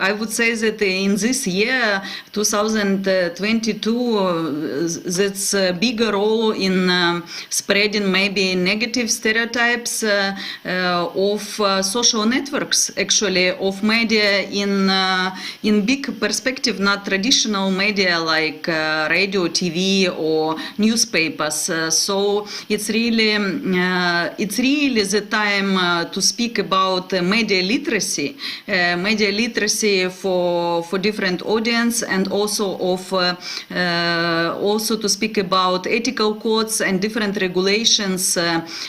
I would say that in this year, 2022, that's a bigger role in spreading maybe negative stereotypes of social networks, actually, of media in big perspective, not traditional media like radio, TV, or newspapers. So it's really the time to speak about media literacy for different audience, and also also to speak about ethical codes and different regulations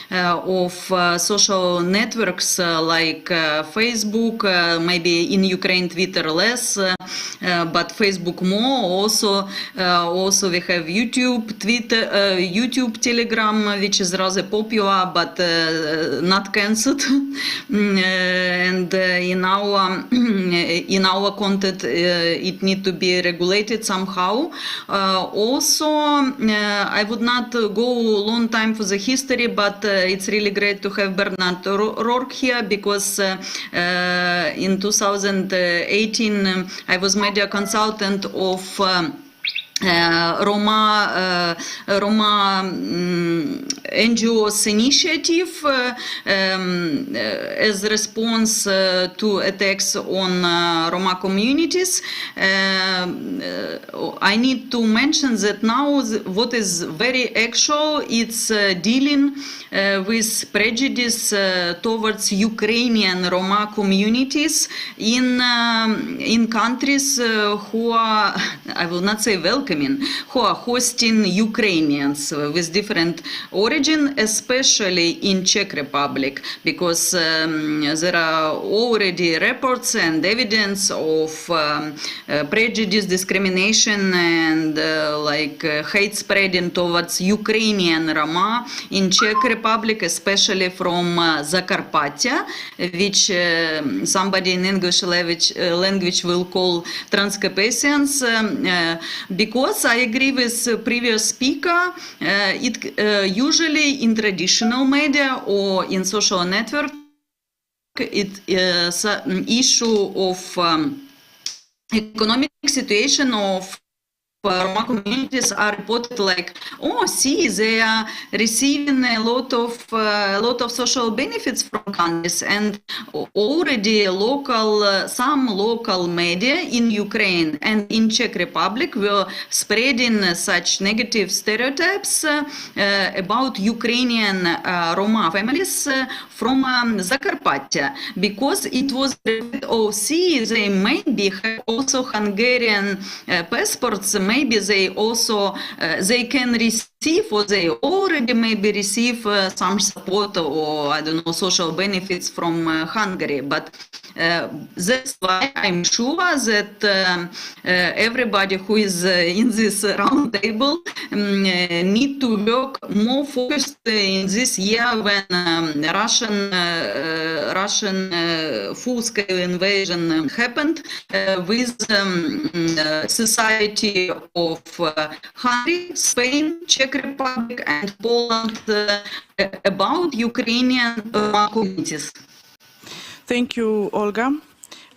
of social networks like Facebook, maybe in Ukraine Twitter less, but Facebook more. Also we have YouTube, Twitter, YouTube, Telegram, which is rather popular but not cancelled. And in our content it need to be regulated somehow. Also I would not go long time for the history, but it's really great to have Bernard Rourke here, because in 2018 I was media consultant of Roma NGOs initiative as a response to attacks on Roma communities. I need to mention that now what is very actual, it's dealing with prejudice towards Ukrainian Roma communities in countries who are, I will not say welcoming, who are hosting Ukrainians with different origin, especially in Czech Republic, because there are already reports and evidence of prejudice, discrimination, and hate spreading towards Ukrainian Roma in Czech Republic, especially from Zakarpattia, which somebody in English language will call Transcarpathians, because I agree with previous speaker, it usually in traditional media or in social network, it is an issue of economic situation of Roma communities are reported like, oh, see, they are receiving a lot of social benefits from countries, and already some local media in Ukraine and in Czech Republic were spreading such negative stereotypes about Ukrainian Roma families from Zakarpattia, because it was, oh, see, they maybe have also Hungarian passports. Maybe they also they can receive, or they already maybe receive some support or I don't know, social benefits from Hungary. But that's why I'm sure that everybody who is in this round table need to work more focused in this year when Russian full-scale invasion happened with society of Hungary, Spain, Czech Republic, and Poland about Ukrainian communities. Thank you, Olga.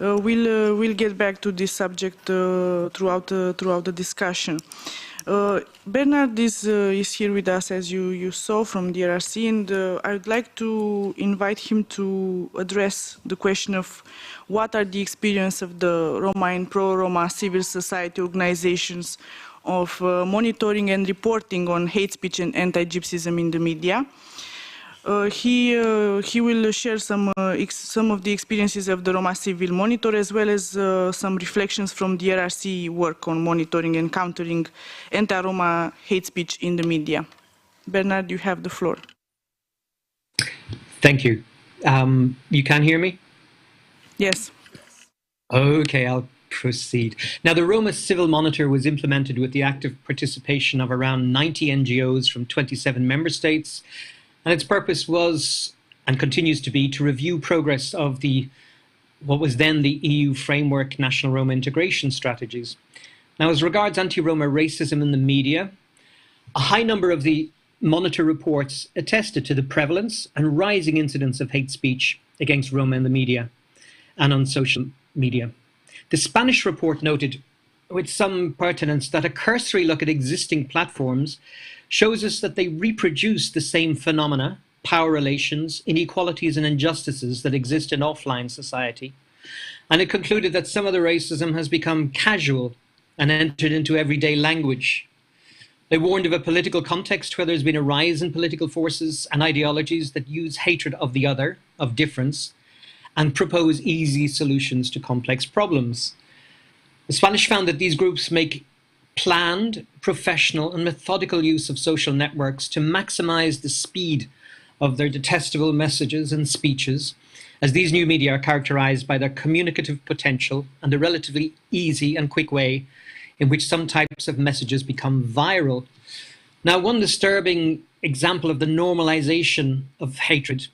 We'll get back to this subject throughout the discussion. Bernard is here with us, as you saw, from the RRC, and I would like to invite him to address the question of what are the experience of the Roma and pro-Roma civil society organizations of monitoring and reporting on hate speech and anti-Gypsyism in the media. He will share some of the experiences of the Roma Civil Monitor, as well as some reflections from the RRC work on monitoring and countering anti-Roma hate speech in the media. Bernard, you have the floor. Thank you. You can hear me? Yes. Okay, I'll proceed. Now, the Roma Civil Monitor was implemented with the active participation of around 90 NGOs from 27 member states, and its purpose was, and continues to be, to review progress of what was then the EU Framework National Roma Integration Strategies. Now, as regards anti-Roma racism in the media, a high number of the Monitor reports attested to the prevalence and rising incidence of hate speech against Roma in the media and on social media. The Spanish report noted with some pertinence that a cursory look at existing platforms shows us that they reproduce the same phenomena, power relations, inequalities and injustices that exist in offline society. And it concluded that some of the racism has become casual and entered into everyday language. They warned of a political context where there's been a rise in political forces and ideologies that use hatred of the other, of difference, and propose easy solutions to complex problems. The Spanish found that these groups make planned, professional, and methodical use of social networks to maximize the speed of their detestable messages and speeches, as these new media are characterized by their communicative potential and the relatively easy and quick way in which some types of messages become viral. Now, one disturbing example of the normalization of hatred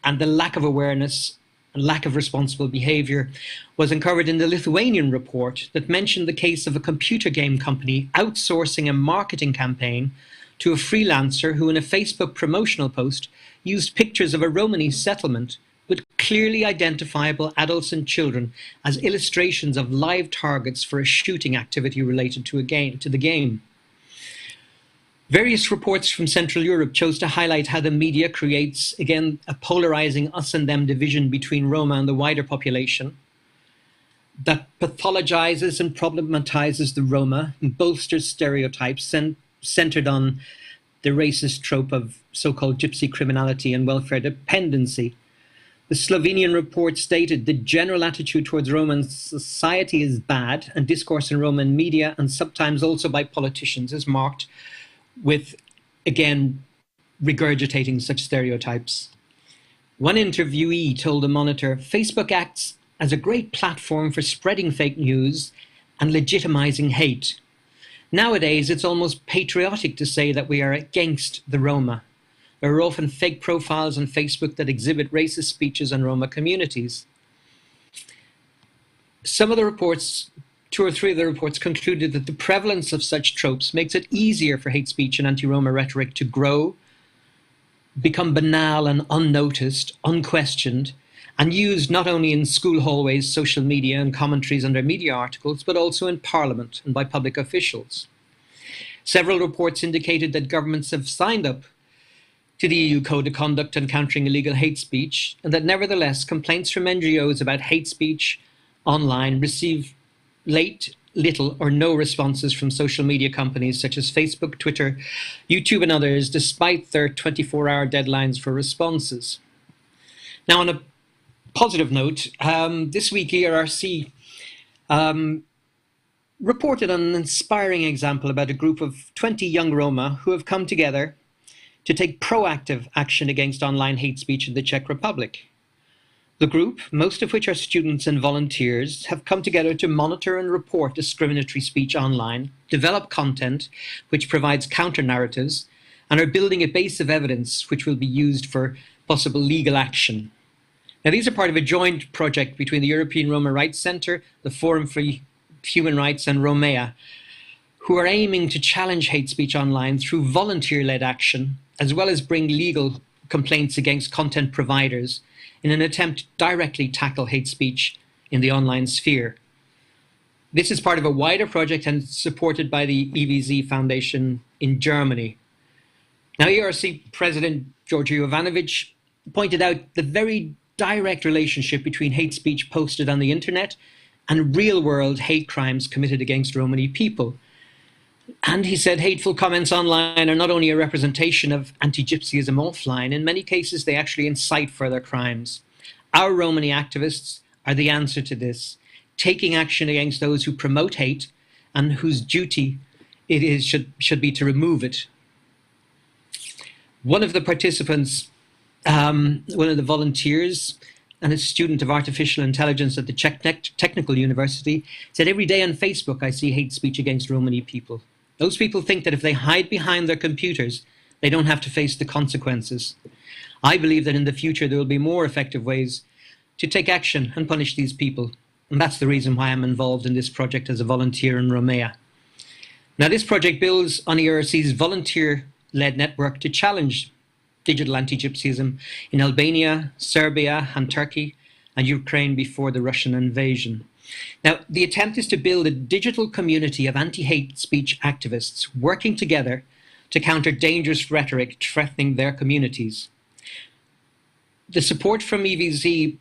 and the lack of awareness and lack of responsible behavior was uncovered in the Lithuanian report that mentioned the case of a computer game company outsourcing a marketing campaign to a freelancer who, in a Facebook promotional post, used pictures of a Romani settlement with clearly identifiable adults and children as illustrations of live targets for a shooting activity related to the game. Various reports from Central Europe chose to highlight how the media creates, again, a polarizing us and them division between Roma and the wider population, that pathologizes and problematizes the Roma and bolsters stereotypes centered on the racist trope of so-called gypsy criminality and welfare dependency. The Slovenian report stated the general attitude towards Roman society is bad, and discourse in Roman media and sometimes also by politicians is marked with, again, regurgitating such stereotypes. One interviewee told the Monitor, Facebook acts as a great platform for spreading fake news and legitimizing hate. Nowadays, it's almost patriotic to say that we are against the Roma. There are often fake profiles on Facebook that exhibit racist speeches on Roma communities. Some of the reports, 2 or 3 of the reports, concluded that the prevalence of such tropes makes it easier for hate speech and anti-Roma rhetoric to grow, become banal and unnoticed, unquestioned, and used not only in school hallways, social media, and commentaries under media articles, but also in Parliament and by public officials. Several reports indicated that governments have signed up to the EU Code of Conduct on Countering Illegal Hate Speech, and that nevertheless complaints from NGOs about hate speech online receive little or no responses from social media companies such as Facebook, Twitter, YouTube and others, despite their 24-hour deadlines for responses. Now, on a positive note, this week ERRC reported on an inspiring example about a group of 20 young Roma who have come together to take proactive action against online hate speech in the Czech Republic. The group, most of which are students and volunteers, have come together to monitor and report discriminatory speech online, develop content which provides counter-narratives, and are building a base of evidence which will be used for possible legal action. Now, these are part of a joint project between the European Roma Rights Centre, the Forum for Human Rights, and Romea, who are aiming to challenge hate speech online through volunteer-led action, as well as bring legal complaints against content providers in an attempt to directly tackle hate speech in the online sphere. This is part of a wider project and supported by the EVZ Foundation in Germany. Now, ERC President Georgiy Jovanovic pointed out the very direct relationship between hate speech posted on the internet and real-world hate crimes committed against Romani people. And he said hateful comments online are not only a representation of anti-Gypsyism offline, in many cases they actually incite further crimes. Our Romani activists are the answer to this, taking action against those who promote hate and whose duty it is should be to remove it. One of the participants, one of the volunteers, and a student of artificial intelligence at the Czech Technical University, said, "Every day on Facebook I see hate speech against Romani people. Those people think that if they hide behind their computers, they don't have to face the consequences. I believe that in the future there will be more effective ways to take action and punish these people. And that's the reason why I'm involved in this project as a volunteer in Romania." Now, this project builds on ERC's volunteer-led network to challenge digital anti-Gypsyism in Albania, Serbia, and Turkey, and Ukraine before the Russian invasion. Now, the attempt is to build a digital community of anti-hate speech activists working together to counter dangerous rhetoric threatening their communities. The support from EVZ,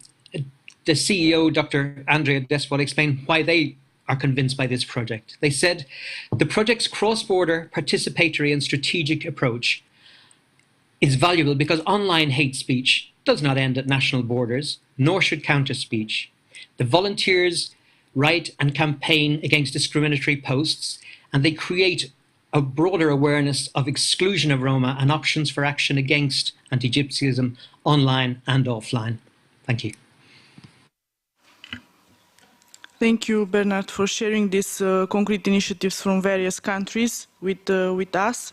the CEO, Dr. Andrea Despot, explained why they are convinced by this project. They said the project's cross-border, participatory and strategic approach is valuable because online hate speech does not end at national borders, nor should counter speech. The volunteers write and campaign against discriminatory posts, and they create a broader awareness of exclusion of Roma and options for action against anti-Gypsyism online and offline. Thank you. Thank you, Bernard, for sharing these concrete initiatives from various countries with us.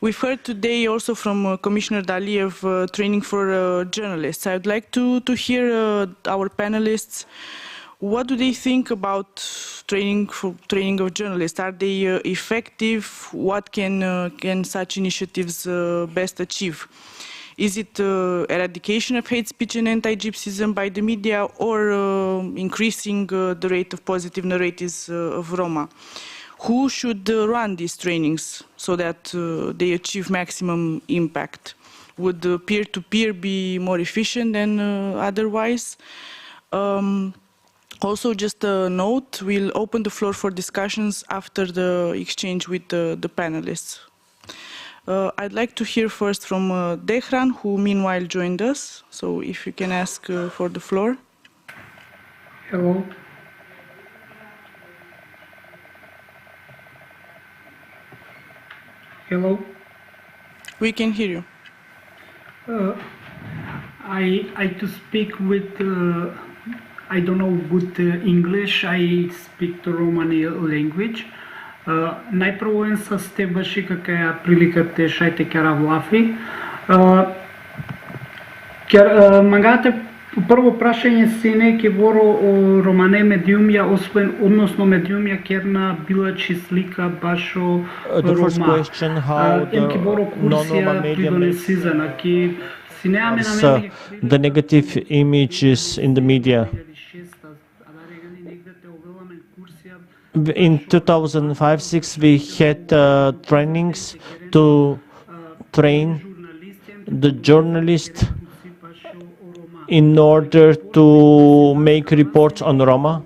We've heard today also from Commissioner Dalli of training for journalists. I would like to hear our panelists. What do they think about training of journalists? Are they effective? What can such initiatives best achieve? Is it eradication of hate speech and anti-Gypsyism by the media, or increasing the rate of positive narratives of Roma? Who should run these trainings so that they achieve maximum impact? Would peer-to-peer be more efficient than otherwise? Also, just a note, we'll open the floor for discussions after the exchange with the panelists. I'd like to hear first from Dehran, who meanwhile joined us. So if you can ask for the floor. Hello. Hello. We can hear you. I to speak with I don't know good English. I speak the Romani language. Najprvo însă ste bași că prilică te șaite chiar avlafi. Chiar mangate prvo prašanje sine ke voro o romane mediumja osvojen odnosno mediumja kjerna bila či slika baš o The first Roma. question, how the non-Roma media makes the negative images in the media. In 2005-06 we had trainings to train the journalists in order to make reports on Roma.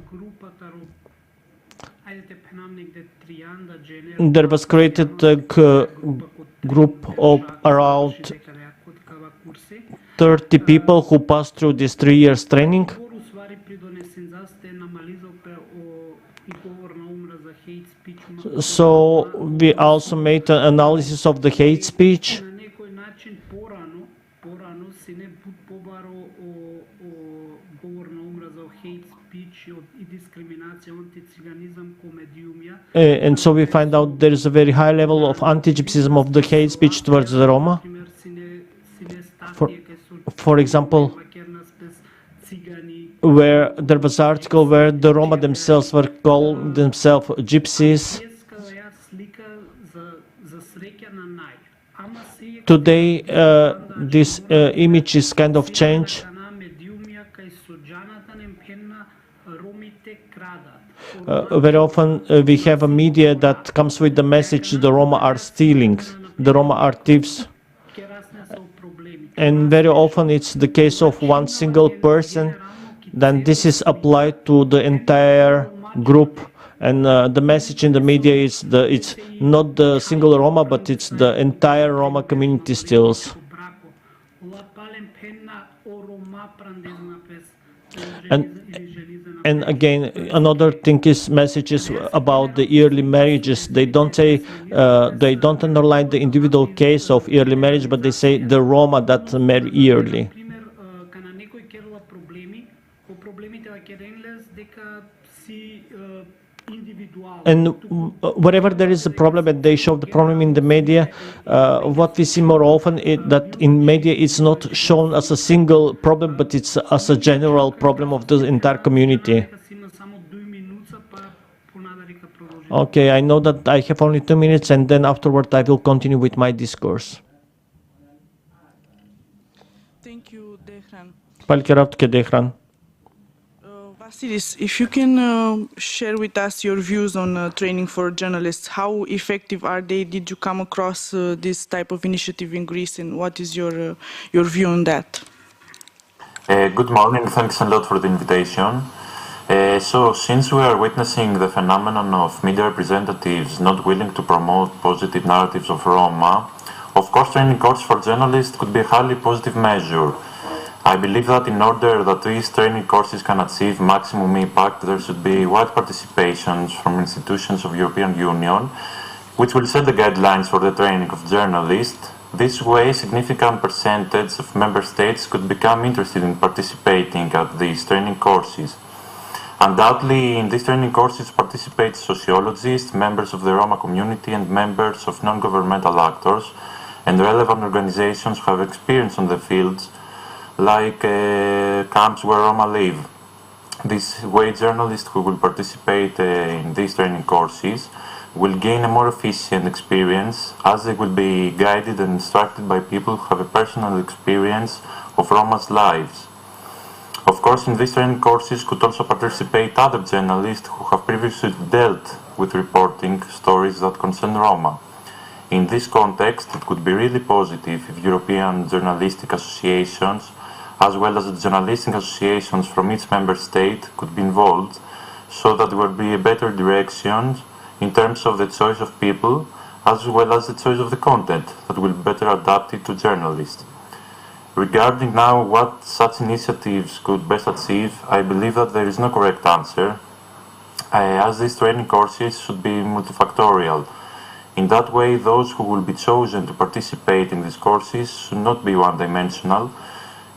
There was created a group of around 30 people who passed through this 3 years training. So we also made an analysis of the hate speech. And so we find out there is a very high level of anti-Gypsyism of the hate speech towards the Roma. For example, where there was an article where the Roma themselves were calling themselves gypsies. Today, this image is kind of changed. Very often we have a media that comes with the message the Roma are stealing, the Roma are thieves. And very often it's the case of one single person, then this is applied to the entire group. And the message in the media is it's not the single Roma, but it's the entire Roma community steals. And again, another thing is messages about the early marriages. They don't say, they don't underline the individual case of early marriage, but they say the Roma that marry early. And wherever there is a problem and they show the problem in the media, what we see more often is that in media it's not shown as a single problem, but it's as a general problem of the entire community. Okay, I know that I have only 2 minutes, and then afterward I will continue with my discourse. Thank you, Dehran. Palkerat ke Dehran. Vasilis, if you can share with us your views on training for journalists, how effective are they? Did you come across this type of initiative in Greece, and what is your view on that? Good morning. Thanks a lot for the invitation. So, since we are witnessing the phenomenon of media representatives not willing to promote positive narratives of Roma, of course, training courses for journalists could be a highly positive measure. I believe that in order that these training courses can achieve maximum impact, there should be wide participation from institutions of European Union, which will set the guidelines for the training of journalists. This way, a significant percentage of member states could become interested in participating at these training courses. Undoubtedly, in these training courses participate sociologists, members of the Roma community, and members of non-governmental actors and relevant organizations who have experience on the fields, like camps where Roma live. This way, journalists who will participate in these training courses will gain a more efficient experience, as they will be guided and instructed by people who have a personal experience of Roma's lives. Of course, in these training courses could also participate other journalists who have previously dealt with reporting stories that concern Roma. In this context, it could be really positive if European journalistic associations, as well as the journalistic associations from each member state, could be involved, so that there would be a better direction in terms of the choice of people, as well as the choice of the content that will be better adapted to journalists. Regarding now what such initiatives could best achieve, I believe that there is no correct answer, as these training courses should be multifactorial. In that way, those who will be chosen to participate in these courses should not be one-dimensional.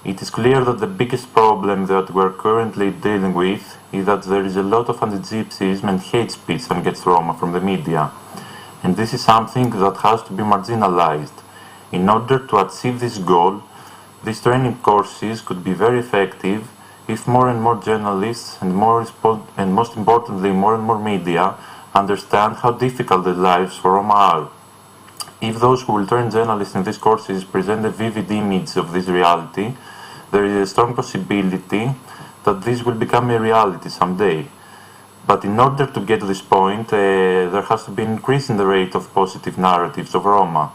It is clear that the biggest problem that we are currently dealing with is that there is a lot of anti-Gypsyism and hate speech against Roma from the media, and this is something that has to be marginalized. In order to achieve this goal, these training courses could be very effective if more and more journalists and most importantly more and more media understand how difficult the lives for Roma are. If those who will train journalists in these courses present a vivid image of this reality, there is a strong possibility that this will become a reality someday. But in order to get to this point, there has to be an increase in the rate of positive narratives of Roma.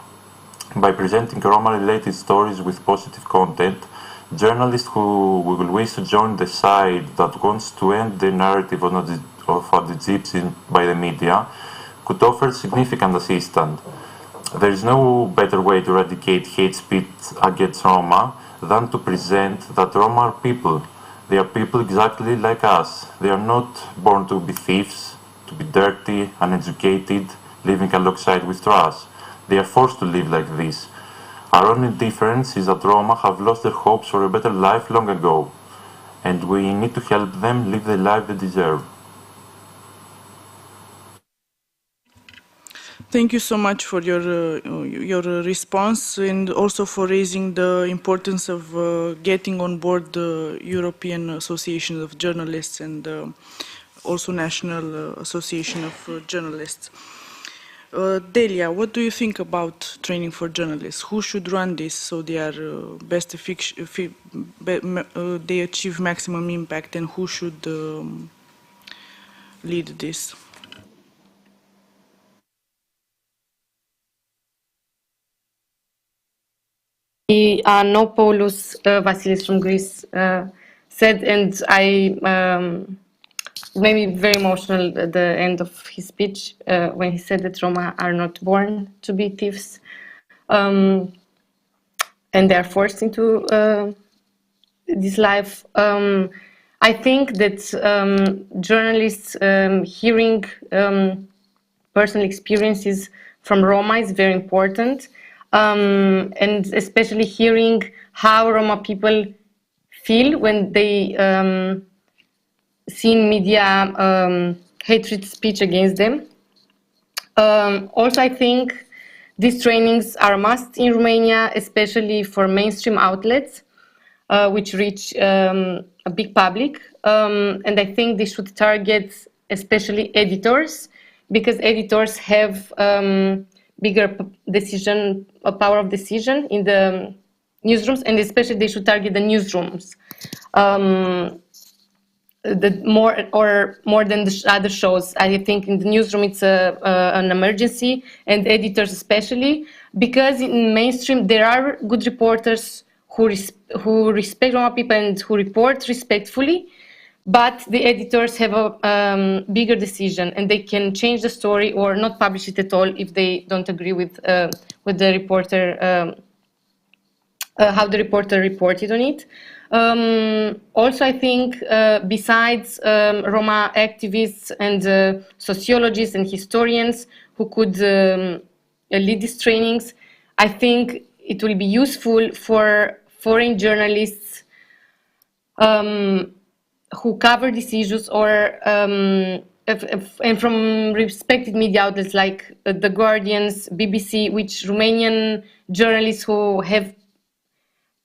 By presenting Roma-related stories with positive content, journalists who will wish to join the side that wants to end the narrative of anti-Gypsyism by the media could offer significant assistance. There is no better way to eradicate hate speech against Roma than to present that Roma are people. They are people exactly like us. They are not born to be thieves, to be dirty, uneducated, living alongside with trash. They are forced to live like this. Our only difference is that Roma have lost their hopes for a better life long ago, and we need to help them live the life they deserve. Thank you so much for your response, and also for raising the importance of getting on board the European Association of Journalists and also National Association of Journalists. Delia, what do you think about training for journalists? Who should run this so they are they achieve maximum impact, and who should lead this? Nopoulos Vasilis from Greece said, and I made me very emotional at the end of his speech when he said that Roma are not born to be thieves, and they are forced into this life. I think that journalists hearing personal experiences from Roma is very important, and especially hearing how Roma people feel when they see in media hatred speech against them. Also, I think these trainings are a must in Romania, especially for mainstream outlets, which reach a big public. And I think they should target especially editors, because editors have bigger power of decision in the newsrooms, and especially they should target the newsrooms. more than the other shows. I think in the newsroom it's an emergency, and editors especially, because in mainstream there are good reporters who respect Roma people and who report respectfully, but the editors have a bigger decision, and they can change the story or not publish it at all if they don't agree with the reporter, how the reporter reported on it. Also, I think besides Roma activists and sociologists and historians who could lead these trainings, I think it will be useful for foreign journalists who cover these issues, or and from respected media outlets like The Guardian's, BBC, which Romanian journalists who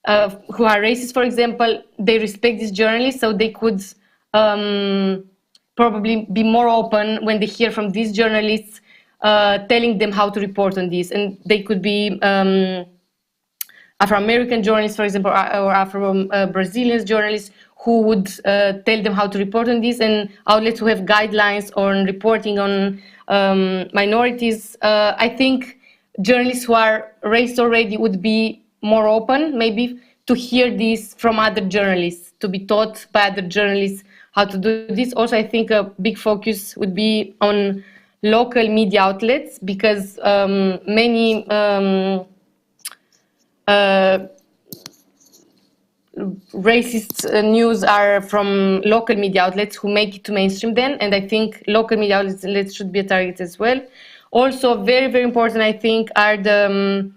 are racist, for example, they respect these journalists, so they could probably be more open when they hear from these journalists telling them how to report on this. And they could be Afro-American journalists, for example, or Afro-Brazilian journalists who would tell them how to report on this, and outlets who have guidelines on reporting on minorities. I think journalists who are racist already would be more open, maybe, to hear this from other journalists, to be taught by other journalists how to do this. Also, I think a big focus would be on local media outlets, because many racist news are from local media outlets who make it to mainstream then, and I think local media outlets should be a target as well. Also, very, very important, I think, are the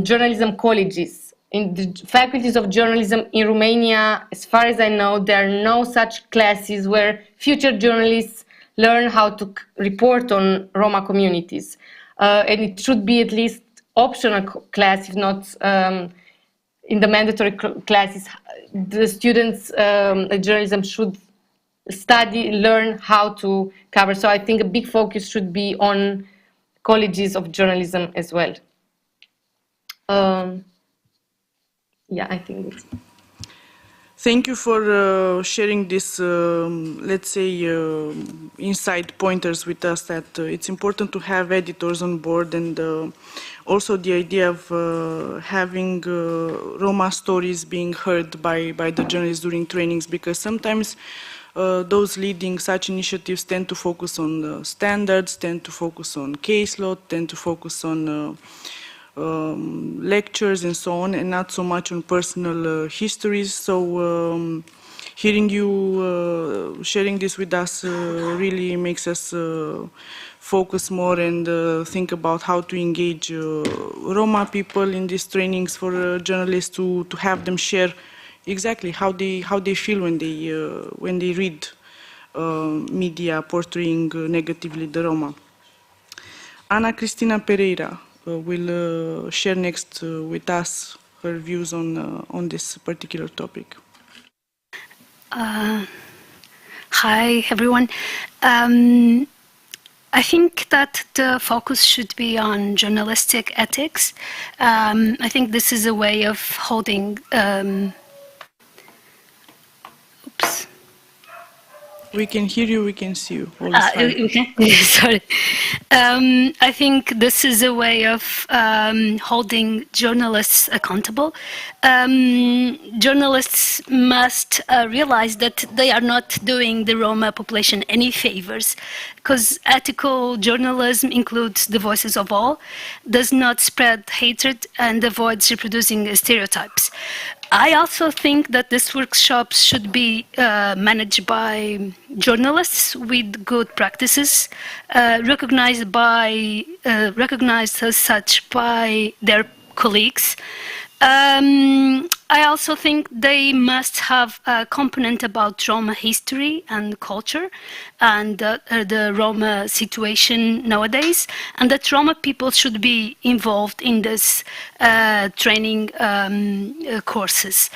journalism colleges. In the faculties of journalism in Romania, as far as I know, there are no such classes where future journalists learn how to report on Roma communities. And it should be at least optional class, if not in the mandatory classes. The students at journalism should learn how to cover. So I think a big focus should be on colleges of journalism as well. Yeah, I think that's it. Thank you for sharing this, let's say, inside pointers with us, that it's important to have editors on board, and also the idea of having Roma stories being heard by the journalists during trainings, because sometimes those leading such initiatives tend to focus on standards, tend to focus on case law, tend to focus on lectures and so on, and not so much on personal histories. So hearing you sharing this with us really makes us focus more and think about how to engage Roma people in these trainings for journalists, to have them share exactly how they feel when they read media portraying negatively the Roma. Ana Cristina Pereira will share next with us her views on this particular topic. Hi, everyone. I think that the focus should be on journalistic ethics. I think this is a way of holding... oops. We can hear you, we can see you. All is fine. Okay. Sorry. I think this is a way of holding journalists accountable. Journalists must realize that they are not doing the Roma population any favors, because ethical journalism includes the voices of all, does not spread hatred, and avoids reproducing stereotypes. I also think that these workshops should be managed by journalists with good practices, recognized as such by their colleagues. I also think they must have a component about Roma history and culture, and the Roma situation nowadays, and that Roma people should be involved in this training courses.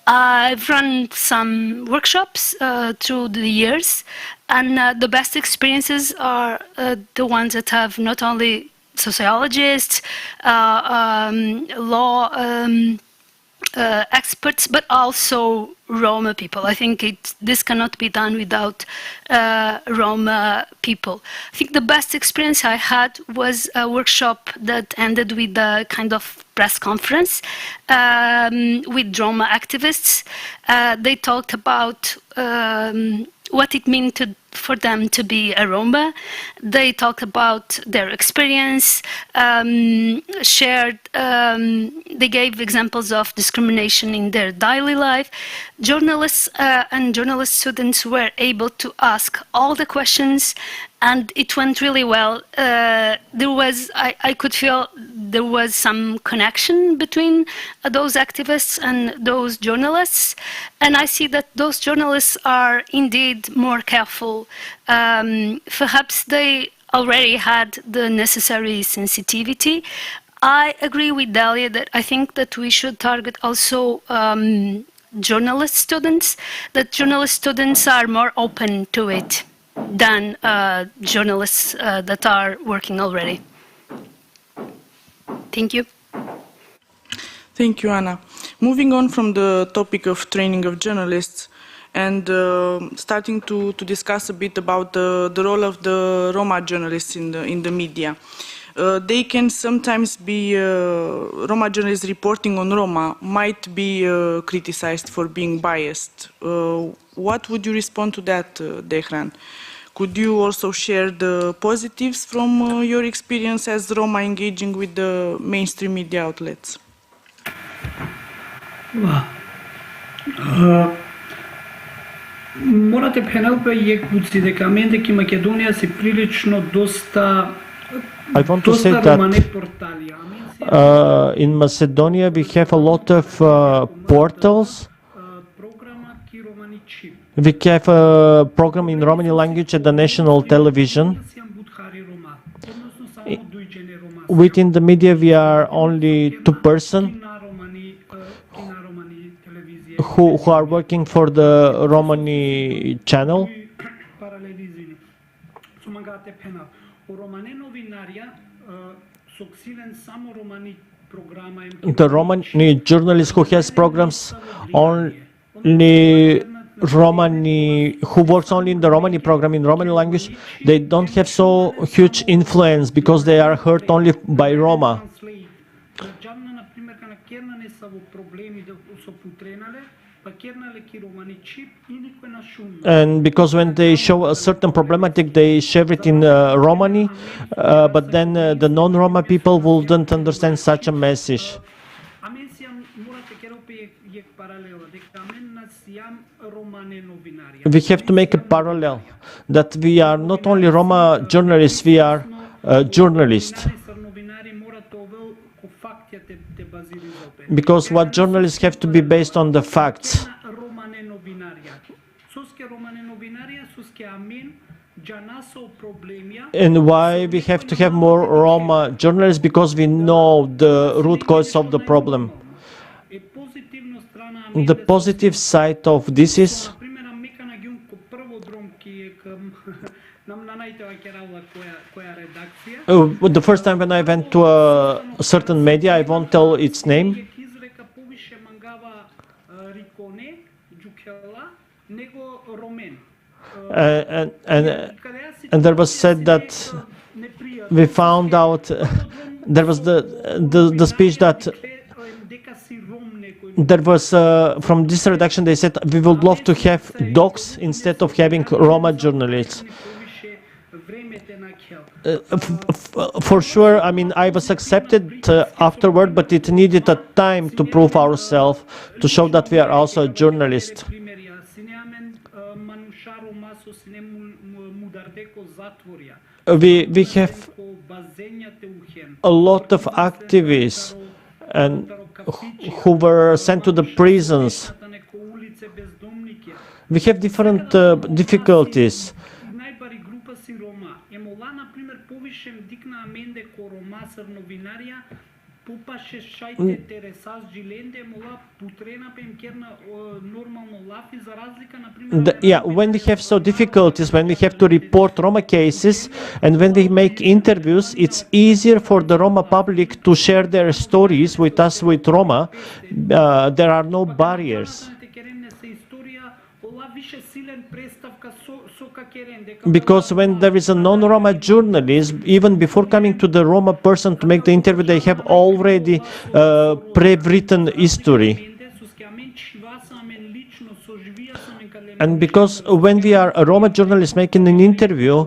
I've run some workshops through the years, and the best experiences are the ones that have not only sociologists, law experts, but also Roma people. I think this cannot be done without Roma people. I think the best experience I had was a workshop that ended with a kind of press conference with Roma activists. They talked about what it means for them to be a Roma. They talked about their experience, shared, they gave examples of discrimination in their daily life. Journalists and journalist students were able to ask all the questions, and it went really well. I could feel there was some connection between those activists and those journalists, and I see that those journalists are indeed more careful. Perhaps they already had the necessary sensitivity. I agree with Dalia that I think that we should target also journalist students, that journalist students are more open to it than journalists that are working already. Thank you. Thank you, Anna. Moving on from the topic of training of journalists and starting to discuss a bit about the role of the Roma journalists in the media. They can sometimes be, Roma journalists reporting on Roma might be criticized for being biased. What would you respond to that, Dehran? Could you also share the positives from your experience as Roma engaging with the mainstream media outlets? Morate penalbe jek buci дека мен дека Македонија се прилично доста I want to say that in Macedonia we have a lot of portals. We have a program in Romani language at the national television. Within the media we are only 2 persons who are working for the Romani channel. The Romani journalist who has programs only Romani, who works only in the Romani program in Romani language, they don't have so huge influence because they are heard only by Roma. And because when they show a certain problematic, they share it in Romani, but then the non-Roma people wouldn't understand such a message. We have to make a parallel that we are not only Roma journalists, we are journalists. Because what journalists have to be based on the facts. And why we have to have more Roma journalists? Because we know the root cause of the problem. The positive side of this is the first time when I went to a certain media, I won't tell its name. And there was said that we found out there was the speech that there was from this redaction they said we would love to have dogs instead of having Roma journalists. For sure, I mean, I was accepted afterward, but it needed a time to prove ourselves, to show that we are also a journalist. We have a lot of activists and who were sent to the prisons. We have different difficulties. Pupă și șaite interesați gilende, mola putrena pe mcherna normal mola fi za razlika na primjer. Yeah, when we have so difficulties, when we have to report Roma cases, and when we make interviews, it's easier for the Roma public to share their stories with us, with Roma. There are no barriers. Because when there is a non-Roma journalist, even before coming to the Roma person to make the interview, they have already pre-written history. And because when we are a Roma journalist making an interview,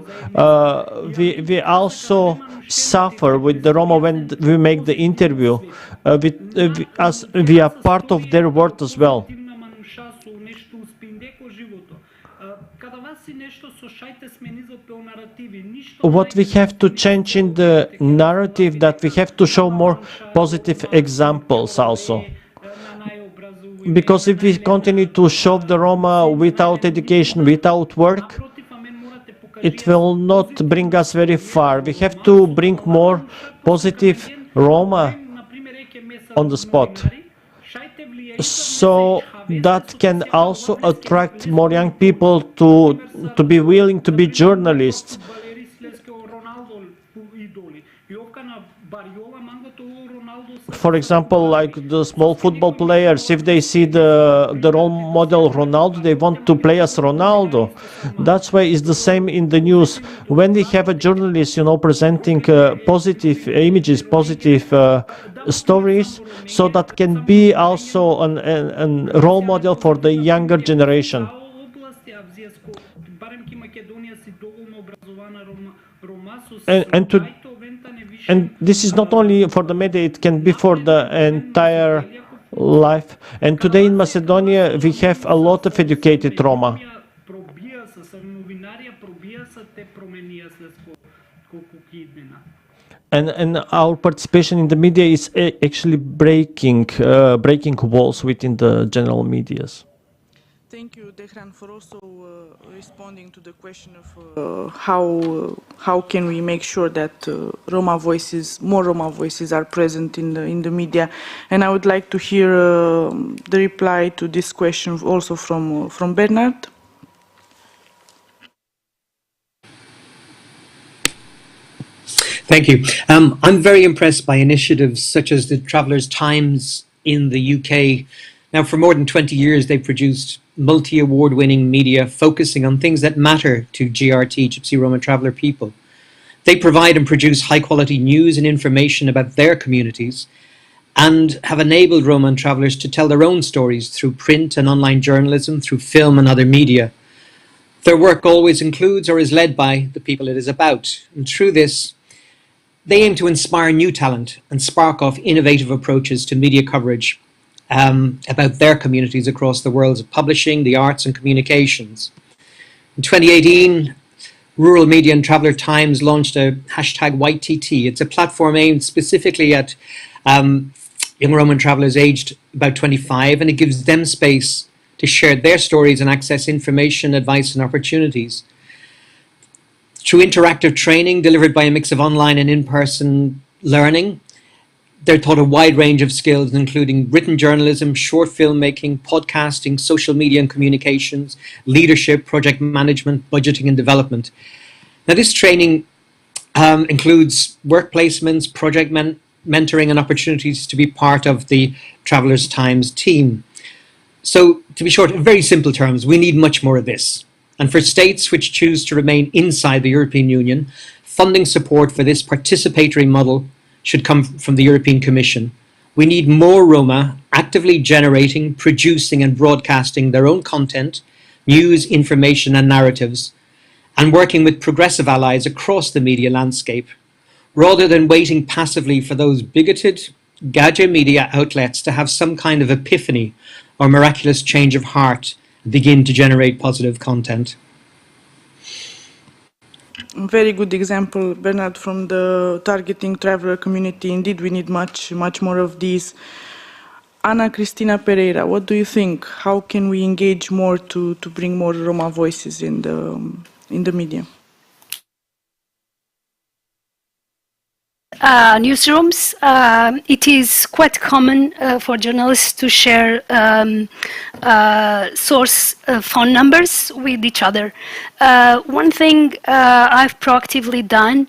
we also suffer with the Roma when we make the interview, as we are part of their world as well. What we have to change in the narrative, that we have to show more positive examples also. Because if we continue to show the Roma without education, without work, it will not bring us very far. We have to bring more positive Roma on the spot, so that can also attract more young people to be willing to be journalists. For example, like the small football players, if they see the role model Ronaldo, they want to play as Ronaldo. That's why it's the same in the news. When we have a journalist, presenting positive images, positive stories, so that can be also a role model for the younger generation. And this is not only for the media, it can be for the entire life. And today in Macedonia, we have a lot of educated Roma. And our participation in the media is actually breaking walls within the general medias. Thank you, Dehran, for also responding to the question of how can we make sure that more Roma voices are present in the media. And I would like to hear the reply to this question also from Bernard. Thank you. I'm very impressed by initiatives such as the Traveller's Times in the UK. Now, for more than 20 years, they've produced multi-award-winning media focusing on things that matter to GRT, Gypsy Roma Traveller people. They provide and produce high-quality news and information about their communities and have enabled Roma and travellers to tell their own stories through print and online journalism, through film and other media. Their work always includes or is led by the people it is about. And through this, they aim to inspire new talent and spark off innovative approaches to media coverage about their communities across the worlds of publishing, the arts and communications. In 2018, Rural Media and Traveller Times launched a hashtag YTT. It's a platform aimed specifically at young Roman travellers aged about 25, and it gives them space to share their stories and access information, advice and opportunities. Through interactive training delivered by a mix of online and in-person learning, they're taught a wide range of skills, including written journalism, short filmmaking, podcasting, social media and communications, leadership, project management, budgeting and development. Now, this training includes work placements, project mentoring and opportunities to be part of the Traveller's Times team. So, to be short, in very simple terms, we need much more of this. And for states which choose to remain inside the European Union, funding support for this participatory model should come from the European Commission. We need more Roma actively generating, producing and broadcasting their own content, news, information and narratives, and working with progressive allies across the media landscape, rather than waiting passively for those bigoted, gadget media outlets to have some kind of epiphany or miraculous change of heart and begin to generate positive content. Very good example, Bernard, from the targeting traveler community. Indeed, we need much more of these. Ana Cristina Pereira, what do you think? How can we engage more to bring more Roma voices in the media? newsrooms, it is quite common for journalists to share source phone numbers with each other. One thing I've proactively done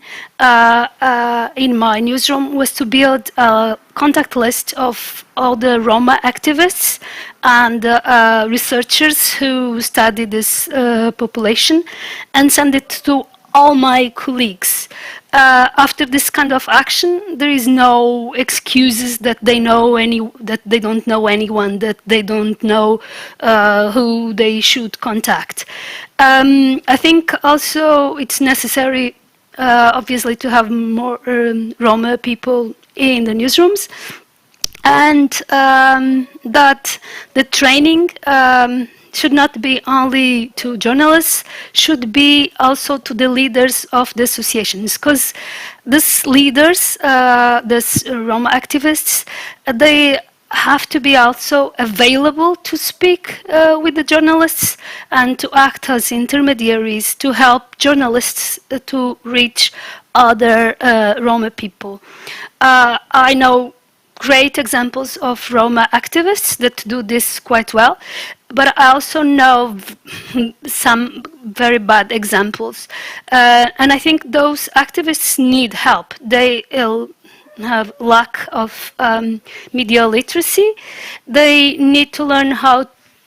in my newsroom was to build a contact list of all the Roma activists and researchers who study this population, and send it to all my colleagues. After this kind of action, there is no excuses that they don't know anyone, that they don't know who they should contact. I think also it's necessary, obviously, to have more Roma people in the newsrooms, and that the training should not be only to journalists, should be also to the leaders of the associations, because these leaders, these Roma activists, they have to be also available to speak with the journalists and to act as intermediaries to help journalists to reach other Roma people. I know great examples of Roma activists that do this quite well, but I also know some very bad examples. And I think those activists need help. They have lack of media literacy. They need to learn how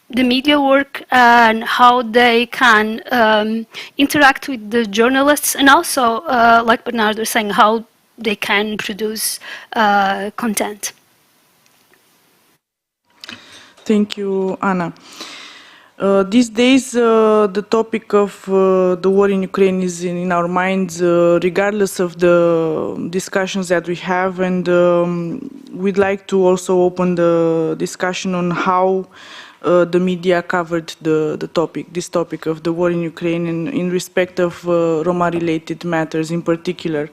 the media work and how they can interact with the journalists, and also, like Bernardo was saying, how they can produce content. Thank you, Anna. These days, the topic of the war in Ukraine is in our minds, regardless of the discussions that we have, and we'd like to also open the discussion on how the media covered this topic of the war in Ukraine, in respect of Roma-related matters in particular.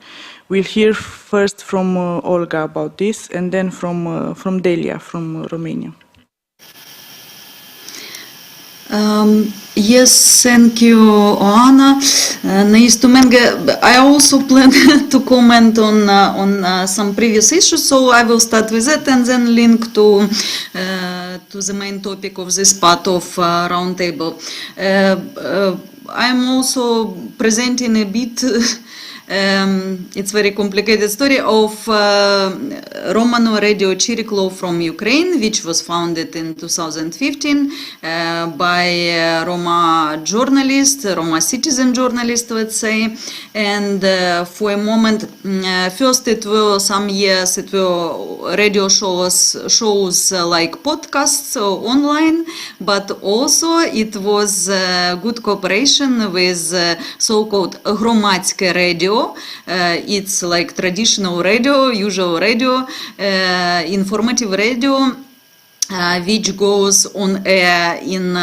We'll hear first from Olga about this, and then from Delia from Romania. Yes, thank you, Oana. Nice to meet you. I also plan to comment on some previous issues, so I will start with that and then link to the main topic of this part of roundtable. I'm also presenting a bit. It's very complicated story of Romano Radio Chiriclo from Ukraine, which was founded in 2015 by Roma journalist, Roma citizen journalist, let's say. And for a moment, first it was some years, it were radio shows like podcasts online, but also it was good cooperation with so-called Hromadske radio. It's like traditional radio, usual radio, informative radio, which goes on air in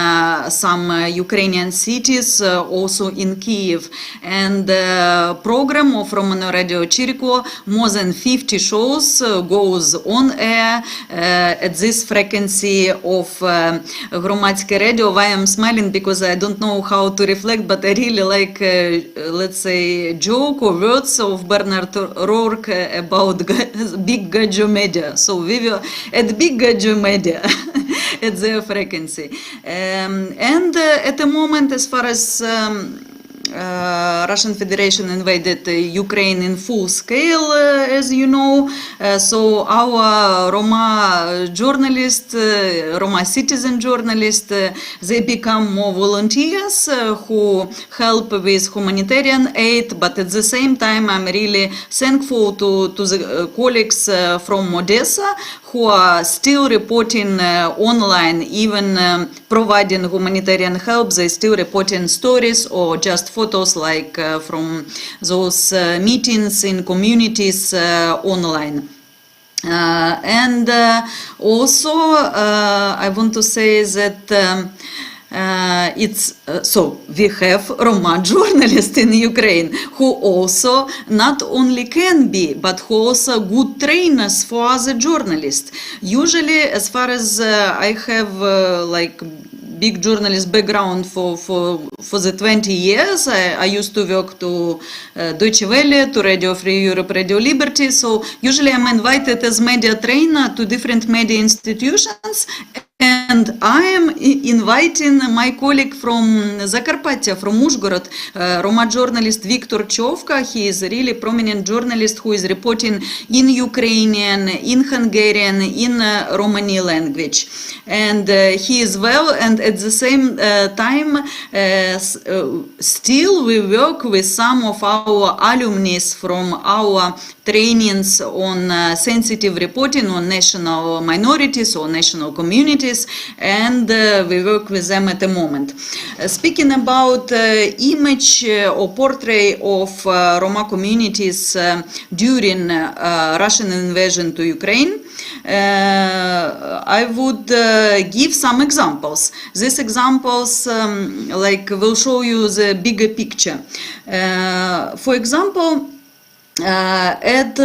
some Ukrainian cities, also in Kiev. And the program of Romano Radio Chiriclo, more than 50 shows goes on air at this frequency of Hromadske Radio. Why I'm smiling? Because I don't know how to reflect, but I really like, let's say, joke or words of Bernard Rourke about Big Gadjo Media. So we were at Big Gadjo Media. At their frequency. And at the moment, as far as Russian Federation invaded Ukraine in full scale, as you know, so our Roma journalists, Roma citizen journalists, they become more volunteers who help with humanitarian aid, but at the same time I'm really thankful to the colleagues from Odessa who are still reporting online, even providing humanitarian help. They still reporting stories or just photos like from those meetings in communities online. And also I want to say that so we have Roma journalists in Ukraine who also not only can be, but who also good trainers for other journalists. Usually, as far as I have like big journalist background for the 20 years. I used to work to Deutsche Welle, to Radio Free Europe, Radio Liberty. So usually I'm invited as media trainer to different media institutions. And I am inviting my colleague from Zakarpattia, from Uzhgorod, Roma journalist Viktor Chovka. He is a really prominent journalist who is reporting in Ukrainian, in Hungarian, in Romani language. And he is well, and at the same time, still we work with some of our alumni from our trainings on sensitive reporting on national minorities or national communities, and we work with them at the moment. Speaking about image or portrait of Roma communities during Russian invasion to Ukraine, I would give some examples. These examples will show you the bigger picture. For example, at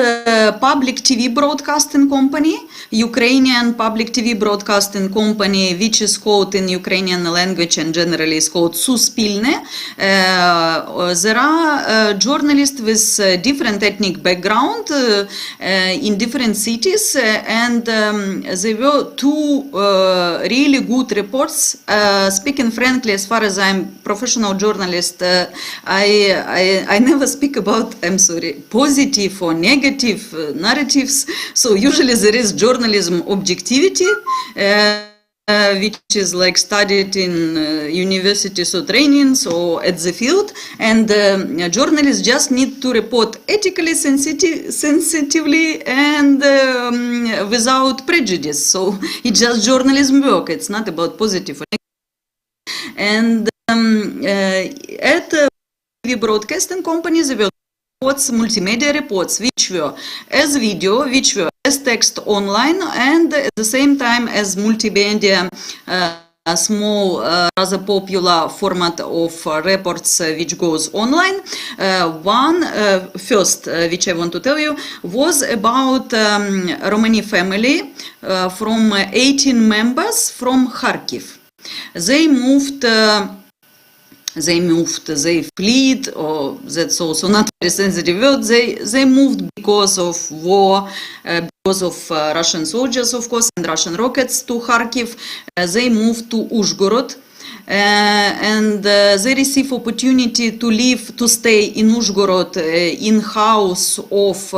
public TV broadcasting company, Ukrainian public TV broadcasting company, which is called in Ukrainian language and generally is called Suspilne, there are journalists with different ethnic background in different cities, and there were two really good reports. Speaking frankly, as far as I'm professional journalist, I never speak about, positive or negative narratives. So usually there is journalism objectivity, which is studied in universities or trainings or at the field, and journalists just need to report ethically, sensitively, and without prejudice. So it's just journalism work. It's not about positive or negative. And at TV broadcasting companies, there were reports, multimedia reports, which were as video, which were as text online, and at the same time as multimedia, a small, rather popular format of reports which goes online. One first, which I want to tell you, was about Romani family from 18 members from Kharkiv. They fled, or that's also not very sensitive word, they moved because of war, because of Russian soldiers, of course, and Russian rockets to Kharkiv. They moved to Uzhgorod, and they receive opportunity to live, to stay in Uzhgorod in house of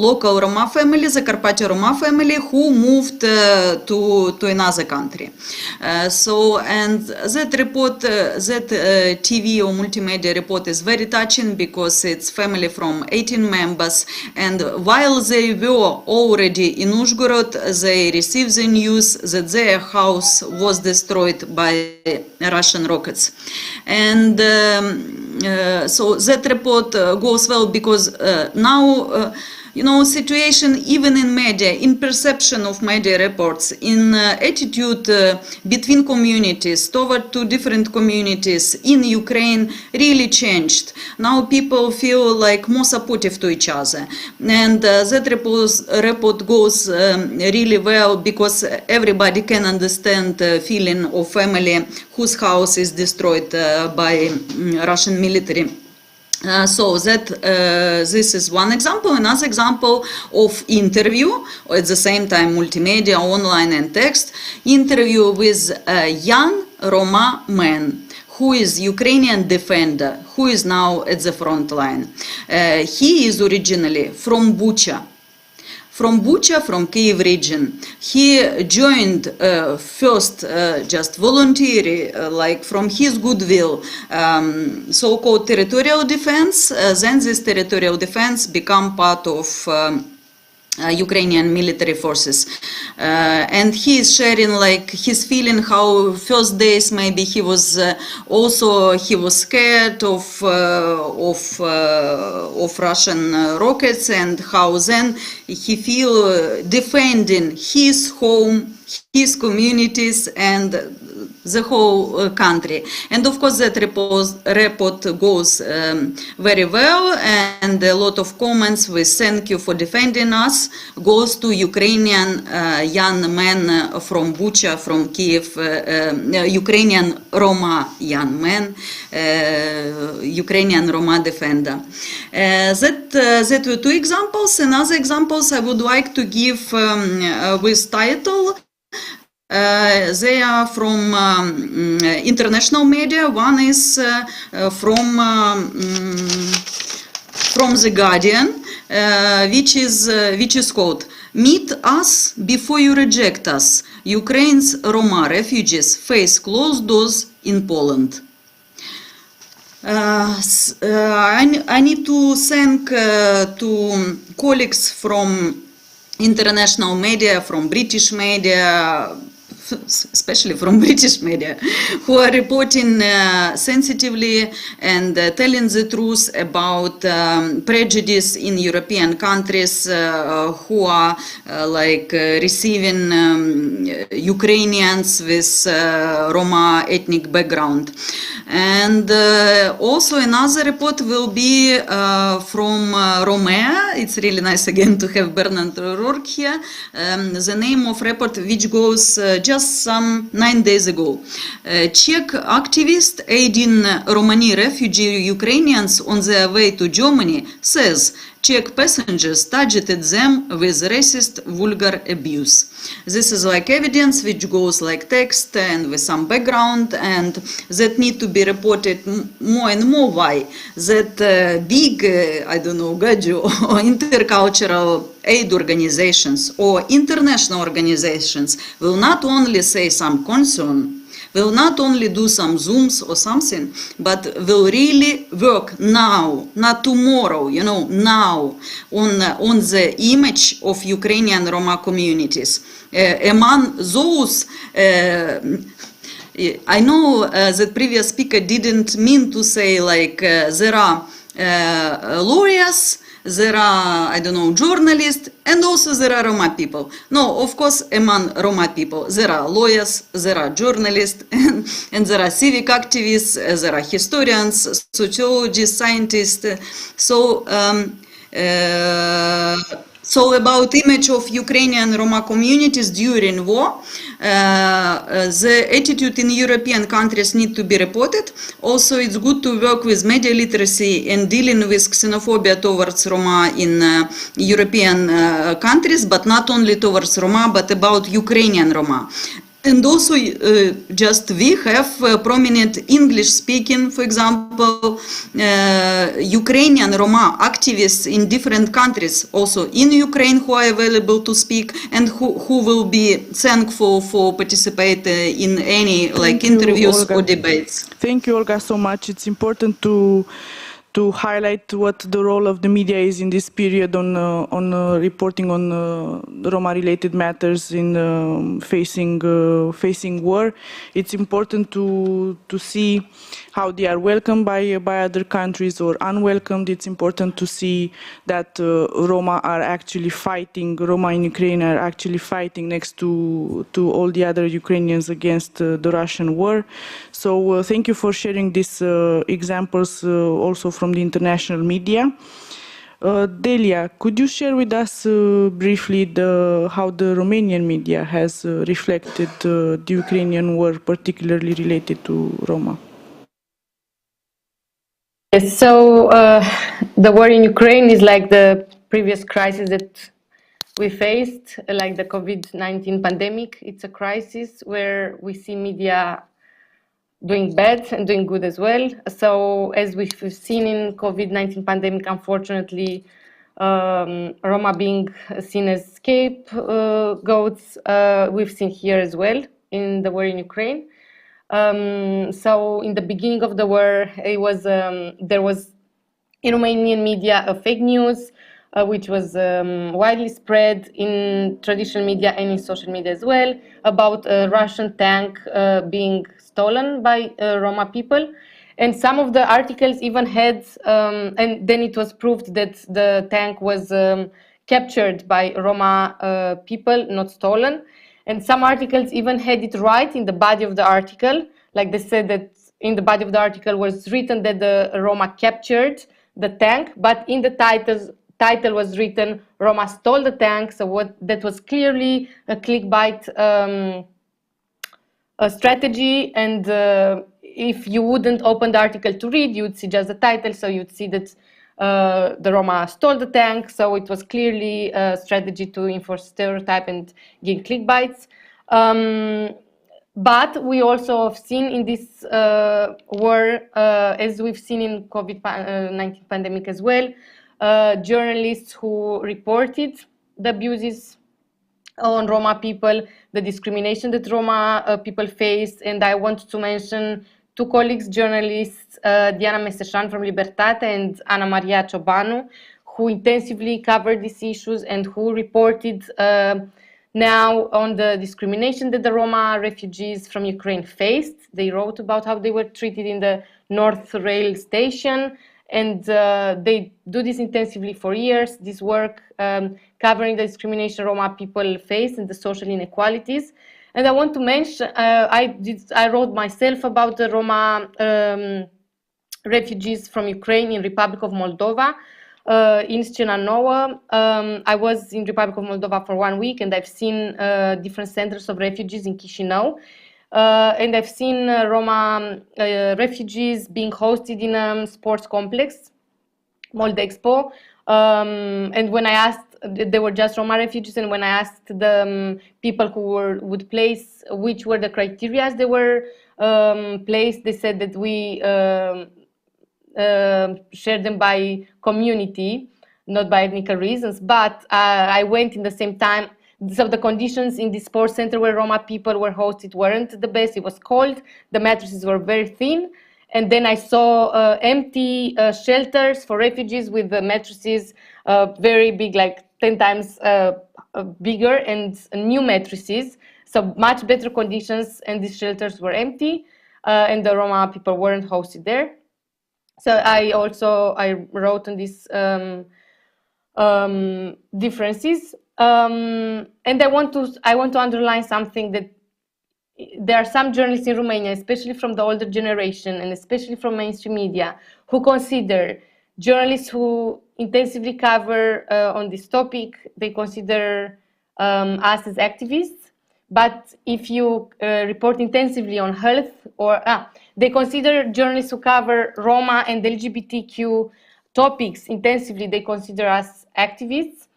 local Roma family, the Zakarpattia Roma family, who moved to another country. And that report, that TV or multimedia report is very touching because it's family from 18 members, and while they were already in Uzhgorod, they received the news that their house was destroyed by Russian rockets. And so that report goes well because now situation even in media, in perception of media reports, in attitude between communities, toward two different communities in Ukraine really changed. Now people feel more supportive to each other. And that report goes really well because everybody can understand the feeling of family whose house is destroyed by Russian military. So that this is one example. Another example of interview, at the same time multimedia, online and text, interview with a young Roma man who is Ukrainian defender, who is now at the front line. He is originally from Bucha. From Kyiv region. He joined first just voluntarily, from his goodwill, so-called territorial defense. Then this territorial defense become part of Ukrainian military forces, and he is sharing his feeling how first days maybe he was scared of Russian rockets, and how then he feel defending his home, his communities, and country. And of course that report goes very well, and a lot of comments with thank you for defending us goes to Ukrainian young men from Bucha, from Kiev, Ukrainian Roma young men, Ukrainian Roma defender. That were two examples. Another examples I would like to give with title. They are from international media. One is from The Guardian, which is called "Meet Us Before You Reject Us. Ukraine's Roma refugees face closed doors in Poland." I need to thank to colleagues from international media, from British media, especially from British media, who are reporting sensitively and telling the truth about prejudice in European countries who are receiving Ukrainians with Roma ethnic background. And also another report will be from Romania. It's really nice again to have Bernard O'Rourke here. The name of report, which goes just some 9 days ago. Czech activist aiding Romani refugee Ukrainians on their way to Germany says Czech passengers targeted them with racist, vulgar abuse. This is like evidence which goes like text and with some background, and that need to be reported more and more. Why? That big, I don't know, GAJO or intercultural aid organizations or international organizations will not only say some concern, will not only do some Zooms or something, but will really work now, not tomorrow, now, on the image of Ukrainian Roma communities. Among those, I know that previous speaker didn't mean to say there are lawyers, there are, I don't know, journalists, and also there are Roma people. No, of course, among Roma people, there are lawyers, there are journalists, and there are civic activists, there are historians, sociologists, scientists. So about image of Ukrainian Roma communities during war, the attitude in European countries need to be reported. Also, it's good to work with media literacy and dealing with xenophobia towards Roma in European countries, but not only towards Roma, but about Ukrainian Roma. And also, just we have prominent English-speaking, for example, Ukrainian Roma activists in different countries, also in Ukraine, who are available to speak and who will be thankful for participate in any interviews or debates. Thank you, Olga, so much. It's important to highlight what the role of the media is in this period on reporting on Roma-related matters in facing war. It's important to see how they are welcomed by other countries or unwelcomed. It's important to see that Roma are actually fighting. Roma in Ukraine are actually fighting next to all the other Ukrainians against the Russian war. So thank you for sharing these examples also from the international media. Delia, could you share with us briefly how the Romanian media has reflected the Ukrainian war, particularly related to Roma? Yes, so the war in Ukraine is like the previous crisis that we faced, like the COVID-19 pandemic. It's a crisis where we see media doing bad and doing good as well. So as we've seen in COVID-19 pandemic, unfortunately, Roma being seen as scapegoats, we've seen here as well in the war in Ukraine. So in the beginning of the war, there was in Romanian media a fake news, which was widely spread in traditional media and in social media as well, about a Russian tank being stolen by Roma people. And some of the articles even had, and then it was proved that the tank was captured by Roma people, not stolen. And some articles even had it right in the body of the article. Like they said that in the body of the article was written that the Roma captured the tank, but in the title was written Roma stole the tank. So that was clearly a clickbait a strategy, and if you wouldn't open the article to read, you would see just the title, so you'd see that the Roma stole the tank, so it was clearly a strategy to enforce stereotype and give clickbaits. But we also have seen in this war, as we've seen in COVID-19 pandemic as well, journalists who reported the abuses on Roma people, the discrimination that Roma people face. And I want to mention two colleagues, journalists, Diana Meseșan from Libertate and Ana Maria Ciobanu, who intensively covered these issues and who reported now on the discrimination that the Roma refugees from Ukraine faced. They wrote about how they were treated in the North Rail Station, and they do this intensively for years, this work covering the discrimination Roma people face and the social inequalities. And I want to mention, I wrote myself about the Roma refugees from Ukraine in Republic of Moldova, in Scena Nouă. I was in Republic of Moldova for 1 week, and I've seen different centers of refugees in Chișinău. And I've seen Roma refugees being hosted in a sports complex, Moldexpo. And when I asked, they were just Roma refugees, and when I asked the people who would place which were the criteria they were placed, they said that we shared them by community, not by ethnic reasons. But I went in the same time. So the conditions in the sports center where Roma people were hosted weren't the best. It was cold. The mattresses were very thin. And then I saw empty shelters for refugees with the mattresses very big, like 10 times bigger, and new mattresses. So much better conditions, and these shelters were empty, and the Roma people weren't hosted there. So I wrote on these differences. And I want to underline something, that there are some journalists in Romania, especially from the older generation and especially from mainstream media, who consider journalists who intensively cover on this topic, they consider us as activists. But if you report intensively on health, they consider journalists who cover Roma and LGBTQ topics intensively, they consider us activists.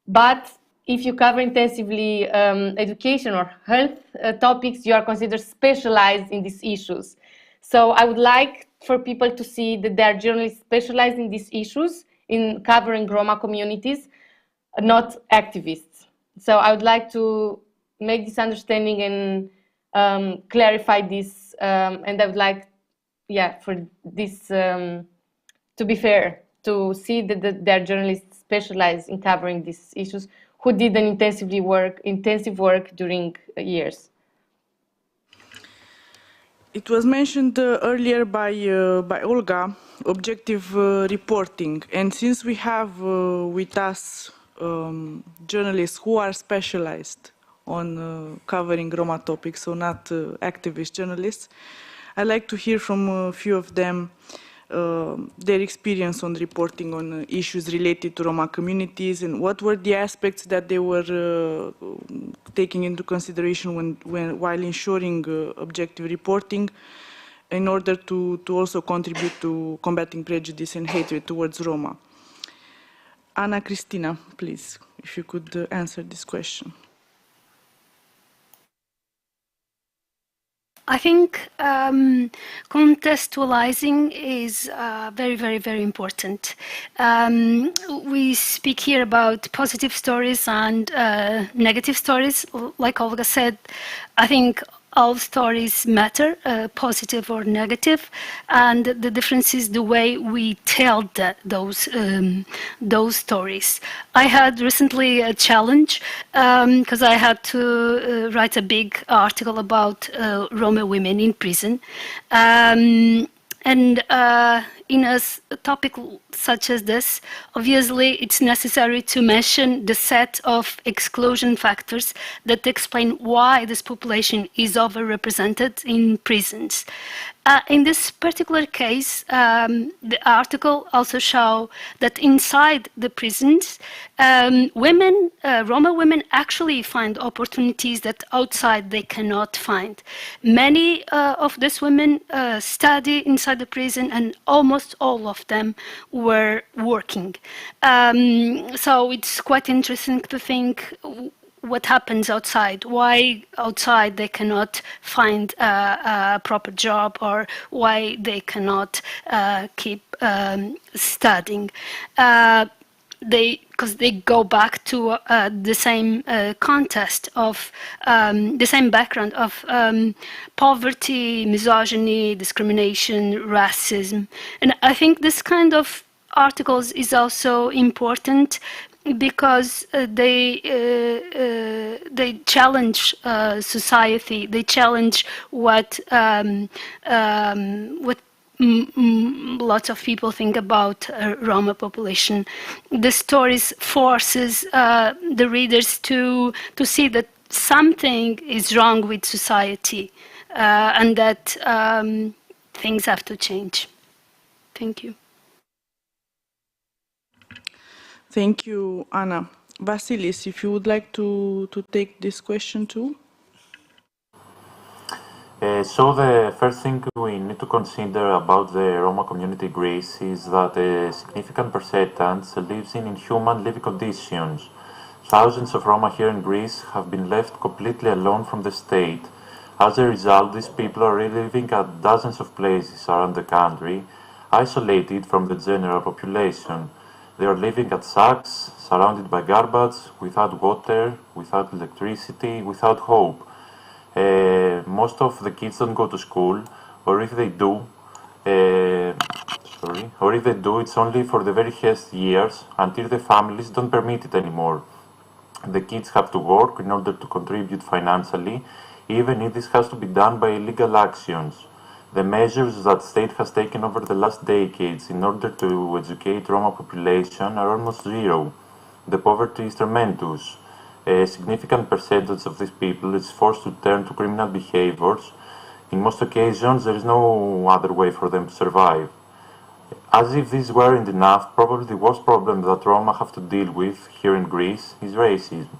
But if you cover intensively education or health topics, you are considered specialized in these issues. So I would like for people to see that there are journalists specialized in these issues, in covering Roma communities, not activists. So I would like to make this understanding and clarify this. And I would like, for this to be fair, to see that there are journalists specialized in covering these issues, who did an intensive work during years. It was mentioned earlier by Olga, objective reporting. And since we have with us journalists who are specialized on covering Roma topics, so not activist journalists, I'd like to hear from a few of them their experience on reporting on issues related to Roma communities, and what were the aspects that they were taking into consideration while ensuring objective reporting, in order to also contribute to combating prejudice and hatred towards Roma. Ana Cristina, please, if you could answer this question. I think contextualizing is very, very, very important. We speak here about positive stories and negative stories. Like Olga said, I think all stories matter, positive or negative, and the difference is the way we tell those stories. I had recently a challenge because I had to write a big article about Roma women in prison. And in a topic such as this, obviously it's necessary to mention the set of exclusion factors that explain why this population is overrepresented in prisons. In this particular case, the article also shows that inside the prisons, women, Roma women actually find opportunities that outside they cannot find. Many of these women study inside the prison, and almost all of them were working. So it's quite interesting to think what happens outside, why outside they cannot find a proper job, or why they cannot keep studying. Because they go back to the same context of the same background of poverty, misogyny, discrimination, racism. And I think this kind of articles is also important because they challenge society. They challenge what lots of people think about Roma population. The stories forces the readers to see that something is wrong with society and that things have to change. Thank you. Thank you, Anna. Vasilis, if you would like to take this question too. So the first thing we need to consider about the Roma community in Greece is that a significant percentage lives in inhuman living conditions. Thousands of Roma here in Greece have been left completely alone from the state. As a result, these people are living at dozens of places around the country, isolated from the general population. They are living at shacks, surrounded by garbage, without water, without electricity, without hope. Most of the kids don't go to school, or if they do, it's only for the very first years until the families don't permit it anymore. The kids have to work in order to contribute financially, even if this has to be done by illegal actions. The measures that state has taken over the last decades in order to educate Roma population are almost zero. The poverty is tremendous. A significant percentage of these people is forced to turn to criminal behaviors. In most occasions, there is no other way for them to survive. As if this weren't enough, probably the worst problem that Roma have to deal with here in Greece is racism.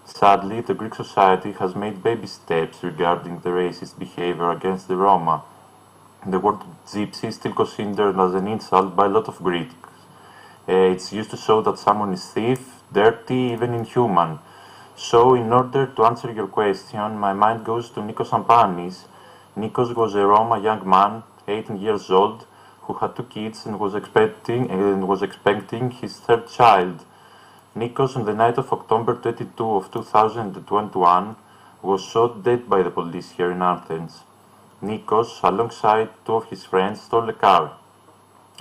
Sadly, the Greek society has made baby steps regarding the racist behavior against the Roma. The word gypsy is still considered as an insult by a lot of Greeks. It's used to show that someone is thief, dirty, even inhuman. So, in order to answer your question, my mind goes to Nikos Ampanis. Nikos was a Roma young man, 18 years old, who had 2 kids and was expecting his 3rd child. Nikos, on the night of October 22 of 2021, was shot dead by the police here in Athens. Nikos, alongside 2 of his friends, stole a car.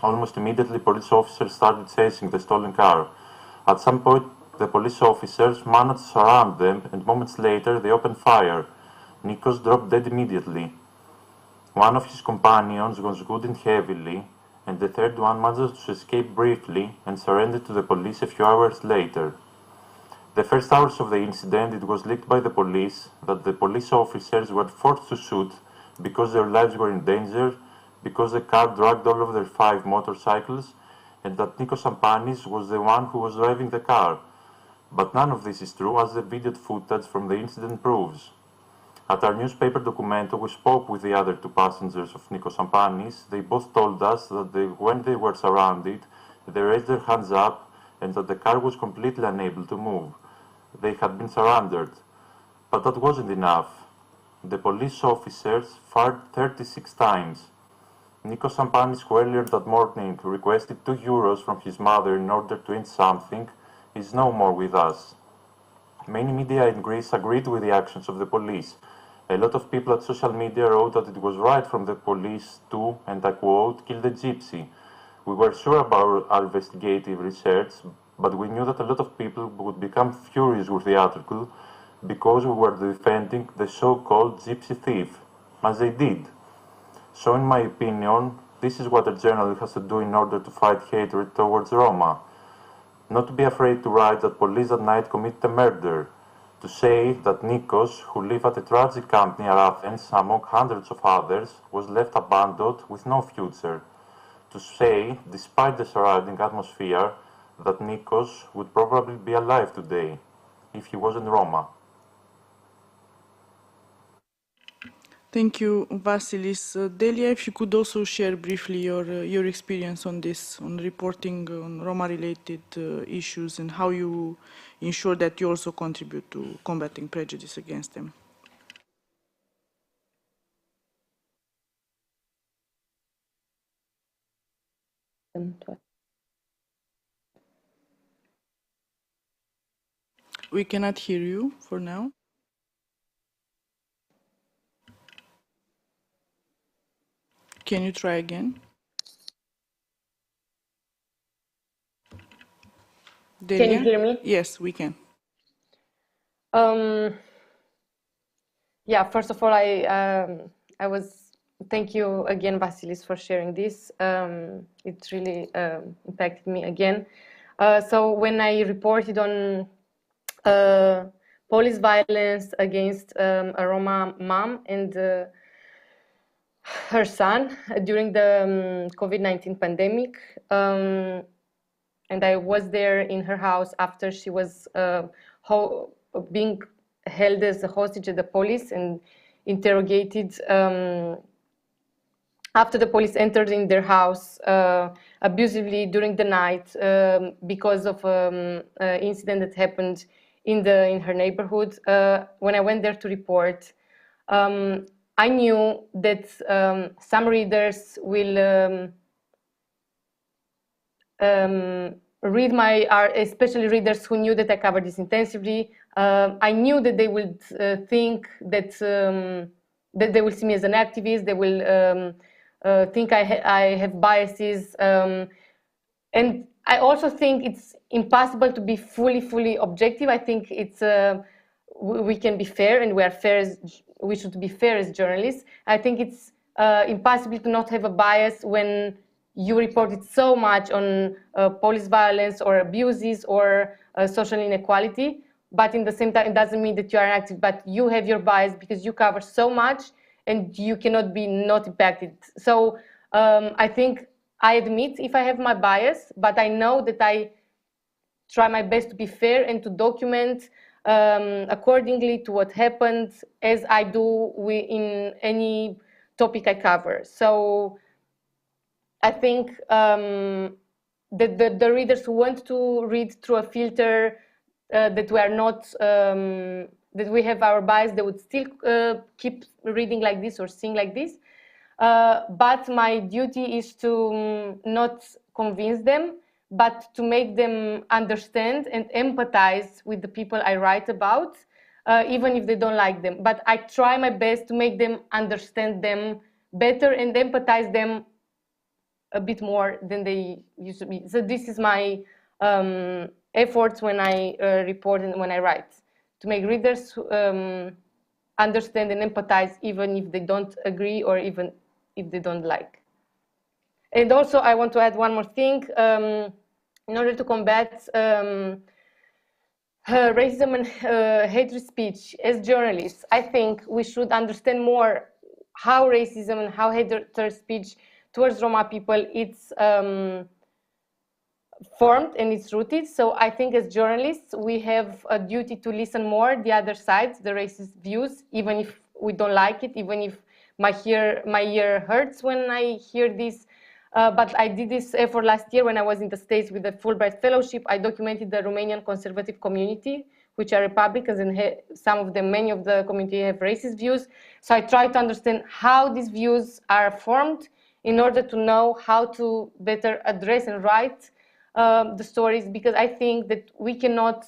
Almost immediately, police officers started chasing the stolen car. At some point, the police officers managed to surround them, and moments later, they opened fire. Nikos dropped dead immediately. One of his companions was wounded heavily, and the 3rd one managed to escape briefly and surrendered to the police a few hours later. The first hours of the incident, it was leaked by the police that the police officers were forced to shoot because their lives were in danger, because the car dragged all of their 5 motorcycles, and that Nikos Ampanis was the one who was driving the car. But none of this is true, as the video footage from the incident proves. At our newspaper documento, we spoke with the other 2 passengers of Nikos Ampanis. They both told us that when they were surrounded, they raised their hands up and that the car was completely unable to move. They had been surrendered. But that wasn't enough. The police officers fired 36 times. Nikos Ampanis, who earlier that morning requested €2 from his mother in order to eat something, is no more with us. Many media in Greece agreed with the actions of the police. A lot of people at social media wrote that it was right from the police to, and I quote, kill the gypsy. We were sure about our investigative research, but we knew that a lot of people would become furious with the article because we were defending the so-called gypsy thief, as they did. So in my opinion, This is what a journalist has to do in order to fight hatred towards Roma. Not to be afraid to write that police at night committed a murder. To say that Nikos, who lived at a tragic camp near Athens among hundreds of others, was left abandoned with no future. To say, despite the surrounding atmosphere, that Nikos would probably be alive today if he wasn't Roma. Thank you, Vasilis. Delia, if you could also share briefly your experience on this, on reporting on Roma-related issues, and how you ensure that you also contribute to combating prejudice against them. We cannot hear you for now. Can you try again? Delia? Can you hear me? Yes, we can. Yeah, first of all, thank you again, Vasilis, for sharing this. It really impacted me again. So when I reported on police violence against a Roma mom and her son during the COVID-19 pandemic, and I was there in her house after she was being held as a hostage at the police and interrogated after the police entered in their house abusively during the night because of incident that happened in her neighborhood. When I went there to report, I knew that some readers will read my art, especially readers who knew that I covered this intensively. I knew that they would think that that they will see me as an activist. They will think I have biases, and I also think it's impossible to be fully objective. I think it's we can be fair, and we should be fair as journalists. I think it's impossible to not have a bias when you reported so much on police violence or abuses or social inequality, but in the same time, it doesn't mean that you are active, but you have your bias because you cover so much and you cannot be not impacted. So I think I admit if I have my bias, but I know that I try my best to be fair and to document accordingly to what happened, as I do in any topic I cover. So I think that the readers who want to read through a filter that we are not, that we have our bias, they would still keep reading like this or seeing like this. But my duty is to not convince them, but to make them understand and empathize with the people I write about, even if they don't like them. But I try my best to make them understand them better and empathize them a bit more than they used to be. So this is my efforts when I report and when I write, to make readers understand and empathize even if they don't agree or even if they don't like. And also I want to add one more thing. In order to combat racism and hatred speech as journalists, I think we should understand more how racism and how hatred speech towards Roma people it's formed and it's rooted. So I think as journalists, we have a duty to listen more the other side, the racist views, even if we don't like it, even if my ear hurts when I hear this. But I did this effort last year when I was in the States with the Fulbright Fellowship. I documented the Romanian conservative community, which are Republicans, and many of the community have racist views. So I try to understand how these views are formed in order to know how to better address and write the stories, because I think that we cannot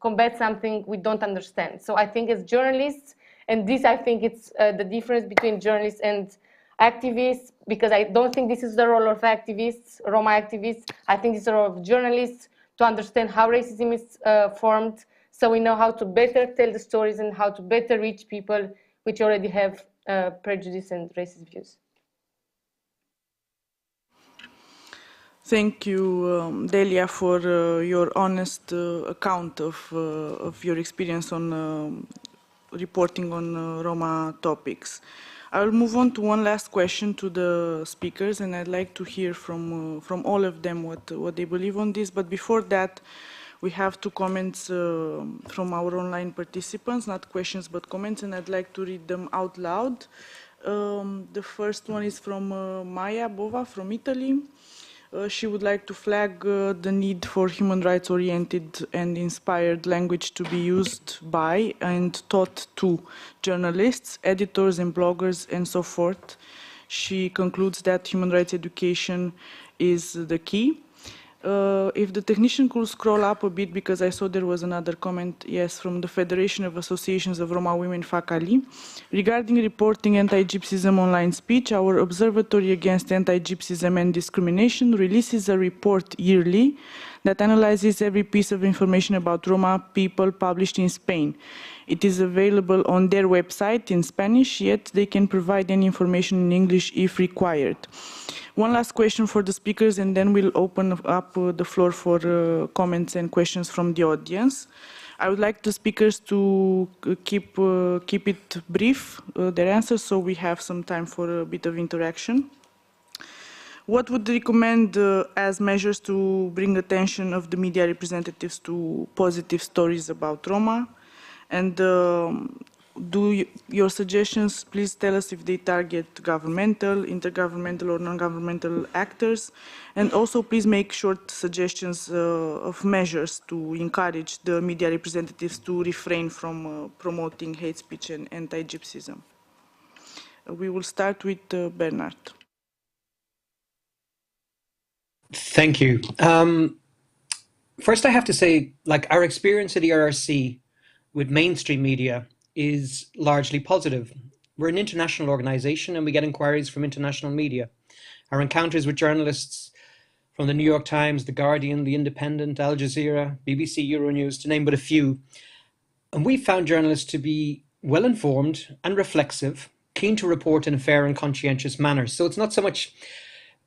combat something we don't understand. So I think as journalists, and this I think it's the difference between journalists and activists, because I don't think this is the role of activists, Roma activists. I think it's the role of journalists to understand how racism is formed, so we know how to better tell the stories and how to better reach people which already have prejudice and racist views. Thank you, Delia, for your honest account of your experience on reporting on Roma topics. I will move on to one last question to the speakers, and I'd like to hear from all of them what they believe on this. But before that, we have two comments from our online participants, not questions but comments, and I'd like to read them out loud. The first one is from Maya Bova from Italy. She would like to flag the need for human rights oriented and inspired language to be used by and taught to journalists, editors and bloggers and so forth. She concludes that human rights education is the key. If the technician could scroll up a bit, because I saw there was another comment, yes, from the Federation of Associations of Roma Women, FACALI. Regarding reporting anti-Gypsyism online speech, our Observatory Against Anti-Gypsyism and Discrimination releases a report yearly that analyzes every piece of information about Roma people published in Spain. It is available on their website in Spanish, yet they can provide any information in English if required. One last question for the speakers, and then we'll open up the floor for comments and questions from the audience. I would like the speakers to keep it brief, their answers, so we have some time for a bit of interaction. What would you recommend as measures to bring attention of the media representatives to positive stories about Roma? And your suggestions, please tell us if they target governmental, intergovernmental or non-governmental actors. And also please make short suggestions of measures to encourage the media representatives to refrain from promoting hate speech and anti-Gypsyism. We will start with Bernard. Thank you. First, I have to say, like, our experience at the RRC with mainstream media is largely positive. We're an international organization and we get inquiries from international media. Our encounters with journalists from the New York Times, The Guardian, The Independent, Al Jazeera, BBC Euronews, to name but a few. And we found journalists to be well-informed and reflexive, keen to report in a fair and conscientious manner. So it's not so much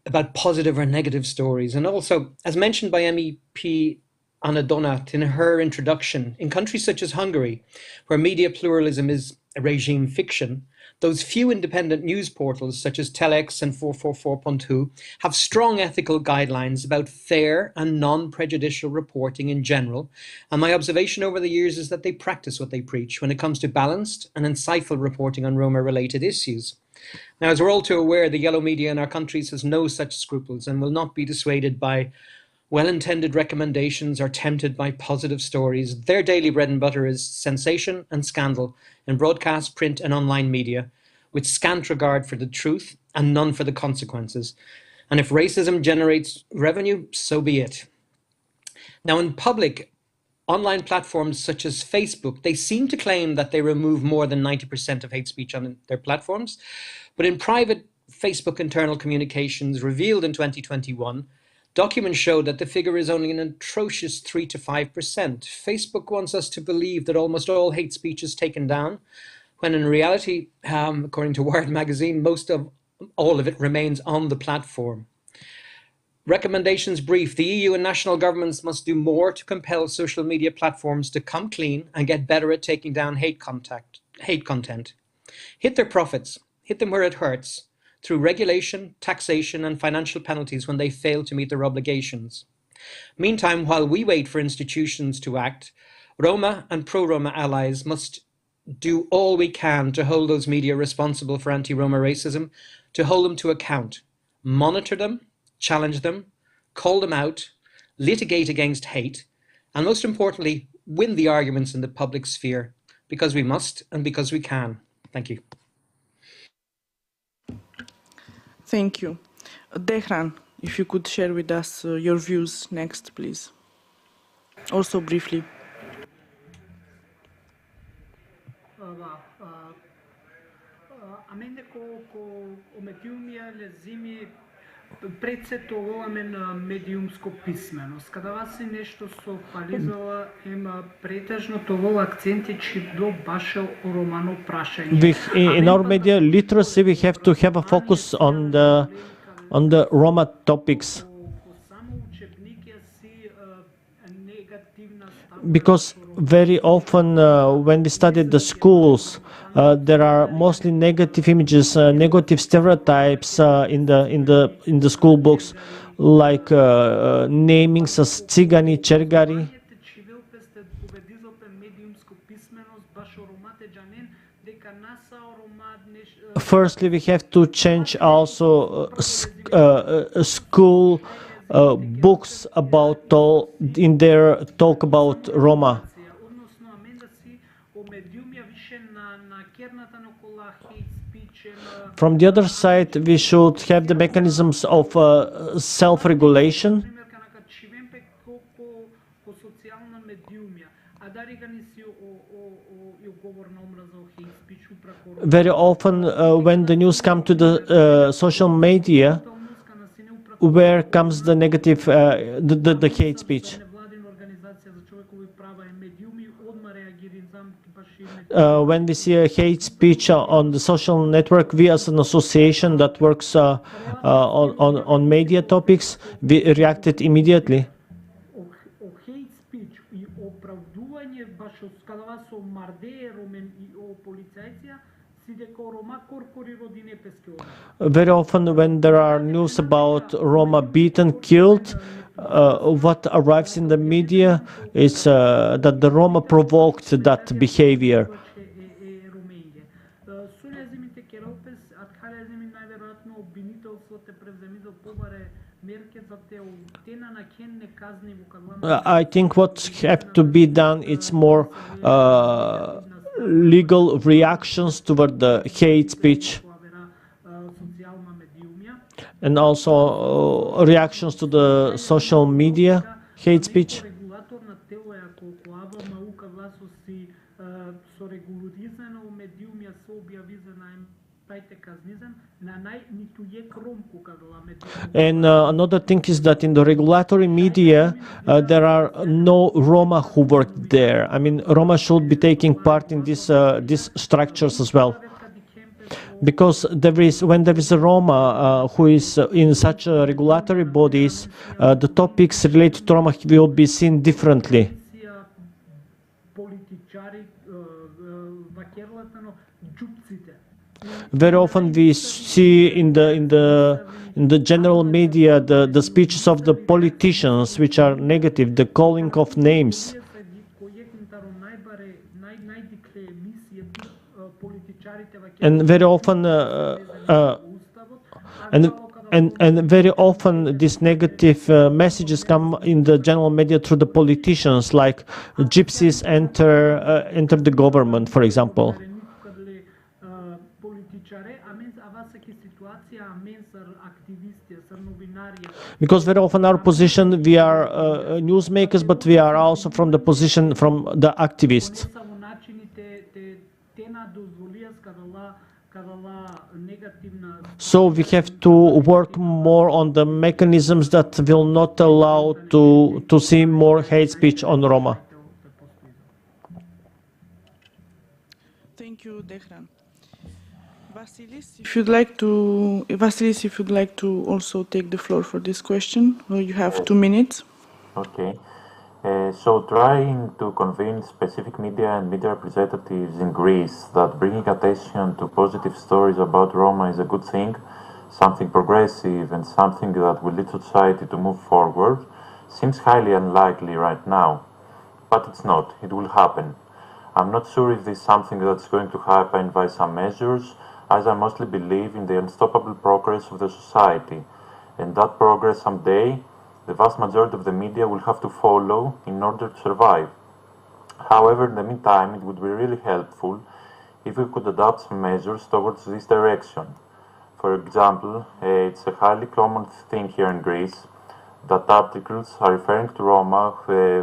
about positive or negative stories. And also, as mentioned by MEP Anna Donat in her introduction, in countries such as Hungary, where media pluralism is a regime fiction, those few independent news portals such as Telex and 444.2 have strong ethical guidelines about fair and non-prejudicial reporting in general. And my observation over the years is that they practice what they preach when it comes to balanced and insightful reporting on Roma-related issues. Now, as we're all too aware, the yellow media in our countries has no such scruples and will not be dissuaded by well-intended recommendations or tempted by positive stories. Their daily bread and butter is sensation and scandal in broadcast, print and online media, with scant regard for the truth and none for the consequences. And if racism generates revenue, so be it. Now, in public, online platforms such as Facebook, they seem to claim that they remove more than 90% of hate speech on their platforms. But in private Facebook internal communications revealed in 2021, documents show that the figure is only an atrocious 3 to 5%. Facebook wants us to believe that almost all hate speech is taken down, when in reality, according to Wired magazine, most of all of it remains on the platform. Recommendations brief. The EU and national governments must do more to compel social media platforms to come clean and get better at taking down hate content. Hit their profits, hit them where it hurts, through regulation, taxation and financial penalties when they fail to meet their obligations. Meantime, while we wait for institutions to act, Roma and pro-Roma allies must do all we can to hold those media responsible for anti-Roma racism, to hold them to account, monitor them, challenge them, call them out, litigate against hate, and most importantly, win the arguments in the public sphere, because we must and because we can. Thank you. Thank you. Dehran, if you could share with us your views next, please. Also briefly. Amen ko ometiumia lezimi пред се тоа медиумско писменост. Када вас е нешто со пализала ема претежно тоа акценти чи до баше романо прашање. In our media literacy, we have to have a focus on the Roma topics. because very often when we study the schools, there are mostly negative images, negative stereotypes in the school books, like namings as Tsigani, Chergari. Firstly, we have to change also school books about in their talk about Roma. From the other side, we should have the mechanisms of self-regulation. Very often, when the news come to the social media, where comes the negative, the hate speech? When we see a hate speech on the social network, we as an association that works on media topics, we reacted immediately. Very often when there are news about Roma beaten, killed, what arrives in the media is that the Roma provoked that behavior. I think what has to be done is more legal reactions toward the hate speech, and also reactions to the social media hate speech. And another thing is that in the regulatory media, there are no Roma who work there. I mean, Roma should be taking part in these structures as well. Because when there is a Roma who is in such regulatory bodies, the topics related to Roma will be seen differently. Very often we see in the general media the speeches of the politicians which are negative, the calling of names. And very often very often these negative messages come in the general media through the politicians, like gypsies enter the government, for example. Because very often our position, we are newsmakers, but we are also from the position from the activists. So we have to work more on the mechanisms that will not allow to see more hate speech on Roma. Thank you, Dehran. Vasilis, if you'd like to also take the floor for this question, you have 2 minutes. Okay. So trying to convince specific media and media representatives in Greece that bringing attention to positive stories about Roma is a good thing, something progressive and something that will lead society to move forward, seems highly unlikely right now. But it's not. It will happen. I'm not sure if this is something that's going to happen by some measures, as I mostly believe in the unstoppable progress of the society, and that progress someday the vast majority of the media will have to follow in order to survive. However, in the meantime, it would be really helpful if we could adopt some measures towards this direction. For example, it's a highly common thing here in Greece that articles are referring to Roma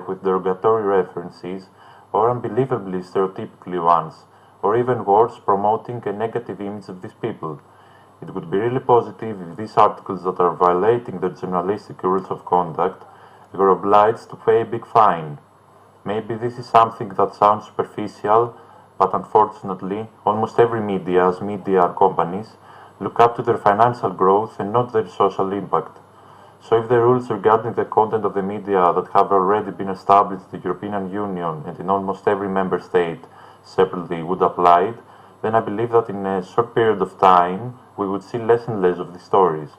with derogatory references or unbelievably stereotypically ones, or even worse, promoting a negative image of these people. It would be really positive if these articles that are violating the journalistic rules of conduct were obliged to pay a big fine. Maybe this is something that sounds superficial, but unfortunately, almost every media, as media are companies, look up to their financial growth and not their social impact. So if the rules regarding the content of the media that have already been established in the European Union and in almost every member state separately would apply, then I believe that in a short period of time we would see less and less of these stories.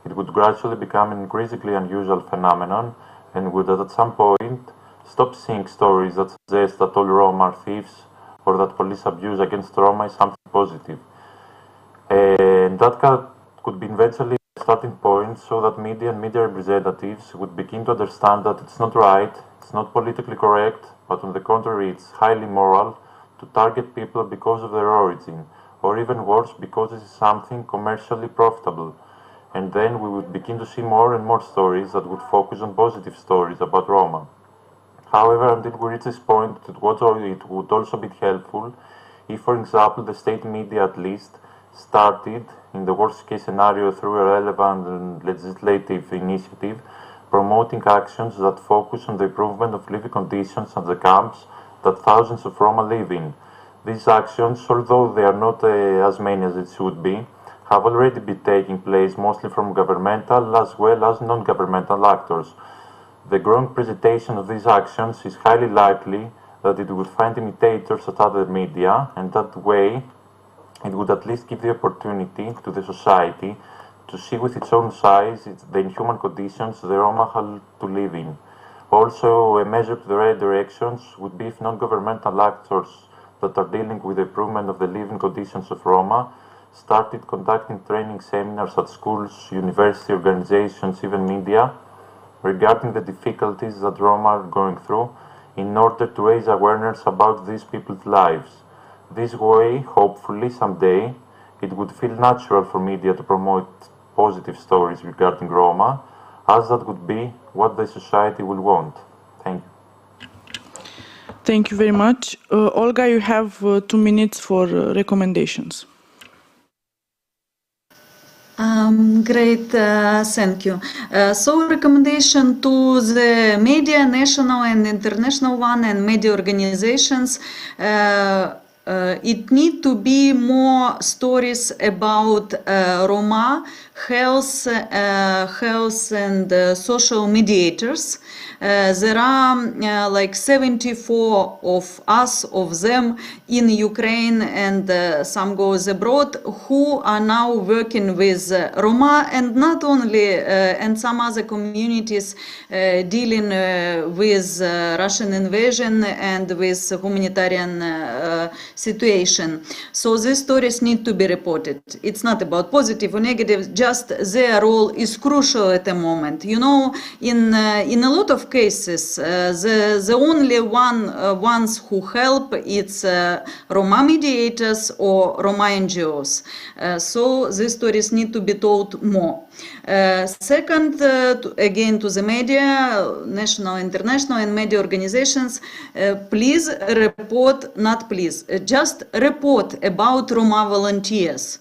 It would gradually become an increasingly unusual phenomenon and would at some point stop seeing stories that suggest that all Roma are thieves or that police abuse against Roma is something positive. And that could be eventually a starting point so that media and media representatives would begin to understand that it's not right, it's not politically correct, but on the contrary, it's highly moral to target people because of their origin, or even worse, because this is something commercially profitable. And then we would begin to see more and more stories that would focus on positive stories about Roma. However, until we reach this point, it would also be helpful if, for example, the state media at least started, in the worst case scenario through a relevant and legislative initiative, promoting actions that focus on the improvement of living conditions at the camps that thousands of Roma live in. These actions, although they are not as many as it should be, have already been taking place mostly from governmental as well as non-governmental actors. The growing presentation of these actions is highly likely that it would find imitators at other media, and that way it would at least give the opportunity to the society to see with its own eyes the inhuman conditions the Roma have to live in. Also, a measure to the right directions would be if non-governmental actors that are dealing with the improvement of the living conditions of Roma started conducting training seminars at schools, university organizations, even media, regarding the difficulties that Roma are going through in order to raise awareness about these people's lives. This way, hopefully, someday, it would feel natural for media to promote positive stories regarding Roma, as that would be what the society will want. Thank you. Thank you very much. Olga, you have 2 minutes for recommendations. Great, thank you. So recommendation to the media, national and international one, and media organizations, it need to be more stories about Roma, health and social mediators. There are like 74 of them in Ukraine, and some goes abroad, who are now working with Roma, and not only, and some other communities dealing with Russian invasion and with humanitarian situation. So these stories need to be reported. It's not about positive or negative, just their role is crucial at the moment. You know, in a lot of cases, the only ones who help, it's Roma mediators or Roma NGOs. So these stories need to be told more. Second, again to the media, national, international, and media organizations, please report, not please, just report about Roma volunteers.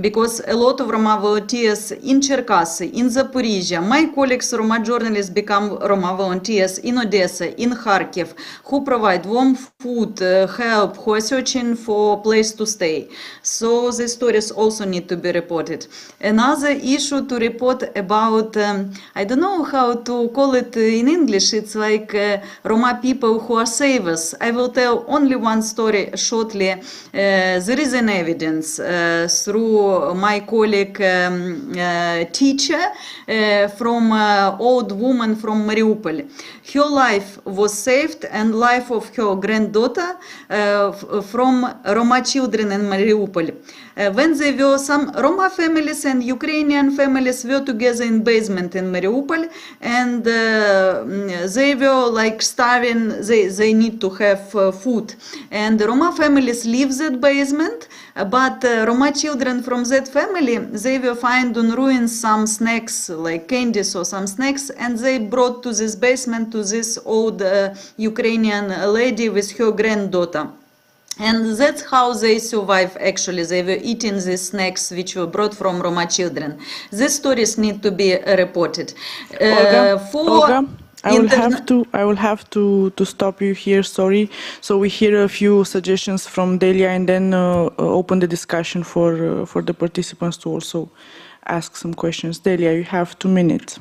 Because a lot of Roma volunteers in Cherkasy, in Zaporizhia, my colleagues, Roma journalists, become Roma volunteers in Odessa, in Kharkiv, who provide warm food, help, who are searching for a place to stay. So these stories also need to be reported. Another issue to report about, I don't know how to call it in English, it's like Roma people who are savers. I will tell only one story shortly. There is an evidence through my colleague teacher from old woman from Mariupol. Her life was saved, and life of her granddaughter from Roma children in Mariupol. When they were, some Roma families and Ukrainian families were together in basement in Mariupol, and they were like starving, they need to have food. And the Roma families leave that basement, but Roma children from that family, they were find on ruins some snacks, like candies or some snacks, and they brought to this basement to this old Ukrainian lady with her granddaughter. And that's how they survive, actually. They were eating these snacks which were brought from Roma children. These stories need to be reported. Olga, I will have to stop you here, sorry. So we hear a few suggestions from Delia, and then open the discussion for the participants to also ask some questions. Delia, you have 2 minutes.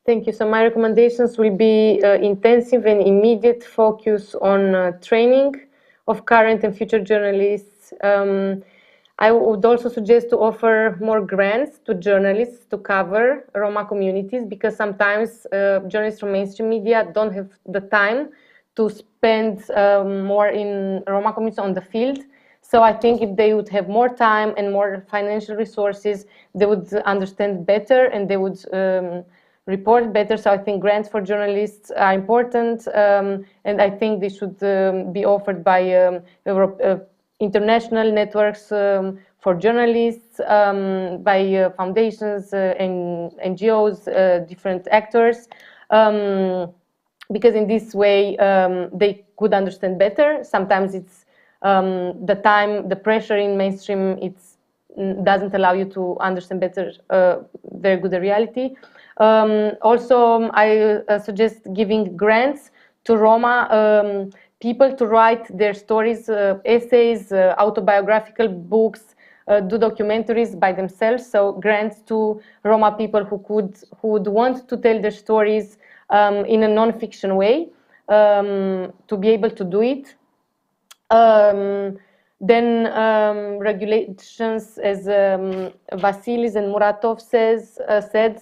Thank you. So my recommendations will be intensive and immediate focus on training of current and future journalists. I would also suggest to offer more grants to journalists to cover Roma communities, because sometimes journalists from mainstream media don't have the time to spend more in Roma communities on the field. So I think if they would have more time and more financial resources, they would understand better and they would report better. So I think grants for journalists are important, and I think they should be offered by international networks for journalists, by foundations and NGOs, different actors, because in this way they could understand better. Sometimes it's the time, the pressure in mainstream, doesn't allow you to understand better, very good the reality. Also, I suggest giving grants to Roma people to write their stories, essays, autobiographical books, do documentaries by themselves. So grants to Roma people who would want to tell their stories in a non-fiction way, to be able to do it. Then regulations, as Vasilis and Muratov said,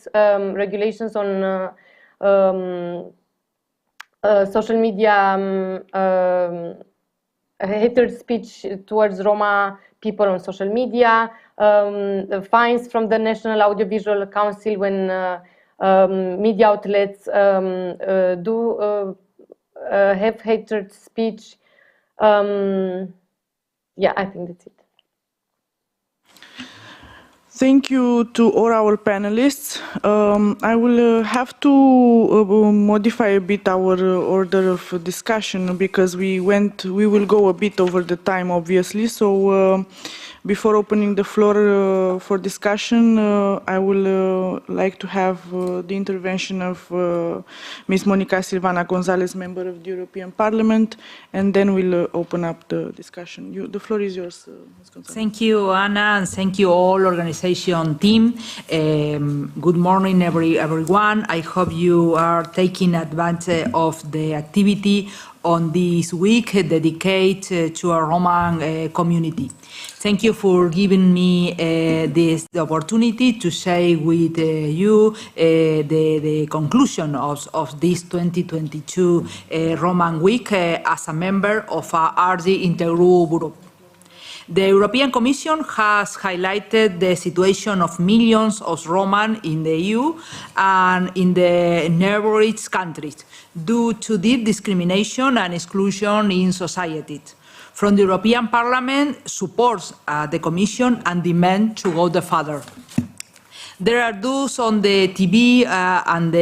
regulations on social media, hatred speech towards Roma people on social media, fines from the National Audiovisual Council when media outlets do have hatred speech. Yeah, I think that's it. Thank you to all our panelists. I will have to modify a bit our order of discussion, because we will go a bit over the time, obviously. So before opening the floor for discussion, I will like to have the intervention of Ms. Monica Silvana Gonzalez, member of the European Parliament, and then we'll open up the discussion. The floor is yours, Ms. Gonzalez. Thank you, Anna, and thank you all organization team. Good morning, everyone. I hope you are taking advantage of the activity on this week dedicated to our Roman community. Thank you for giving me the opportunity to share with you the conclusion of this 2022 Roman Week as a member of our RD Intergroup group. The European Commission has highlighted the situation of millions of Roma in the EU and in the neighboring countries due to deep discrimination and exclusion in society. From the European Parliament supports the Commission and demands to go further. There are those on the TV and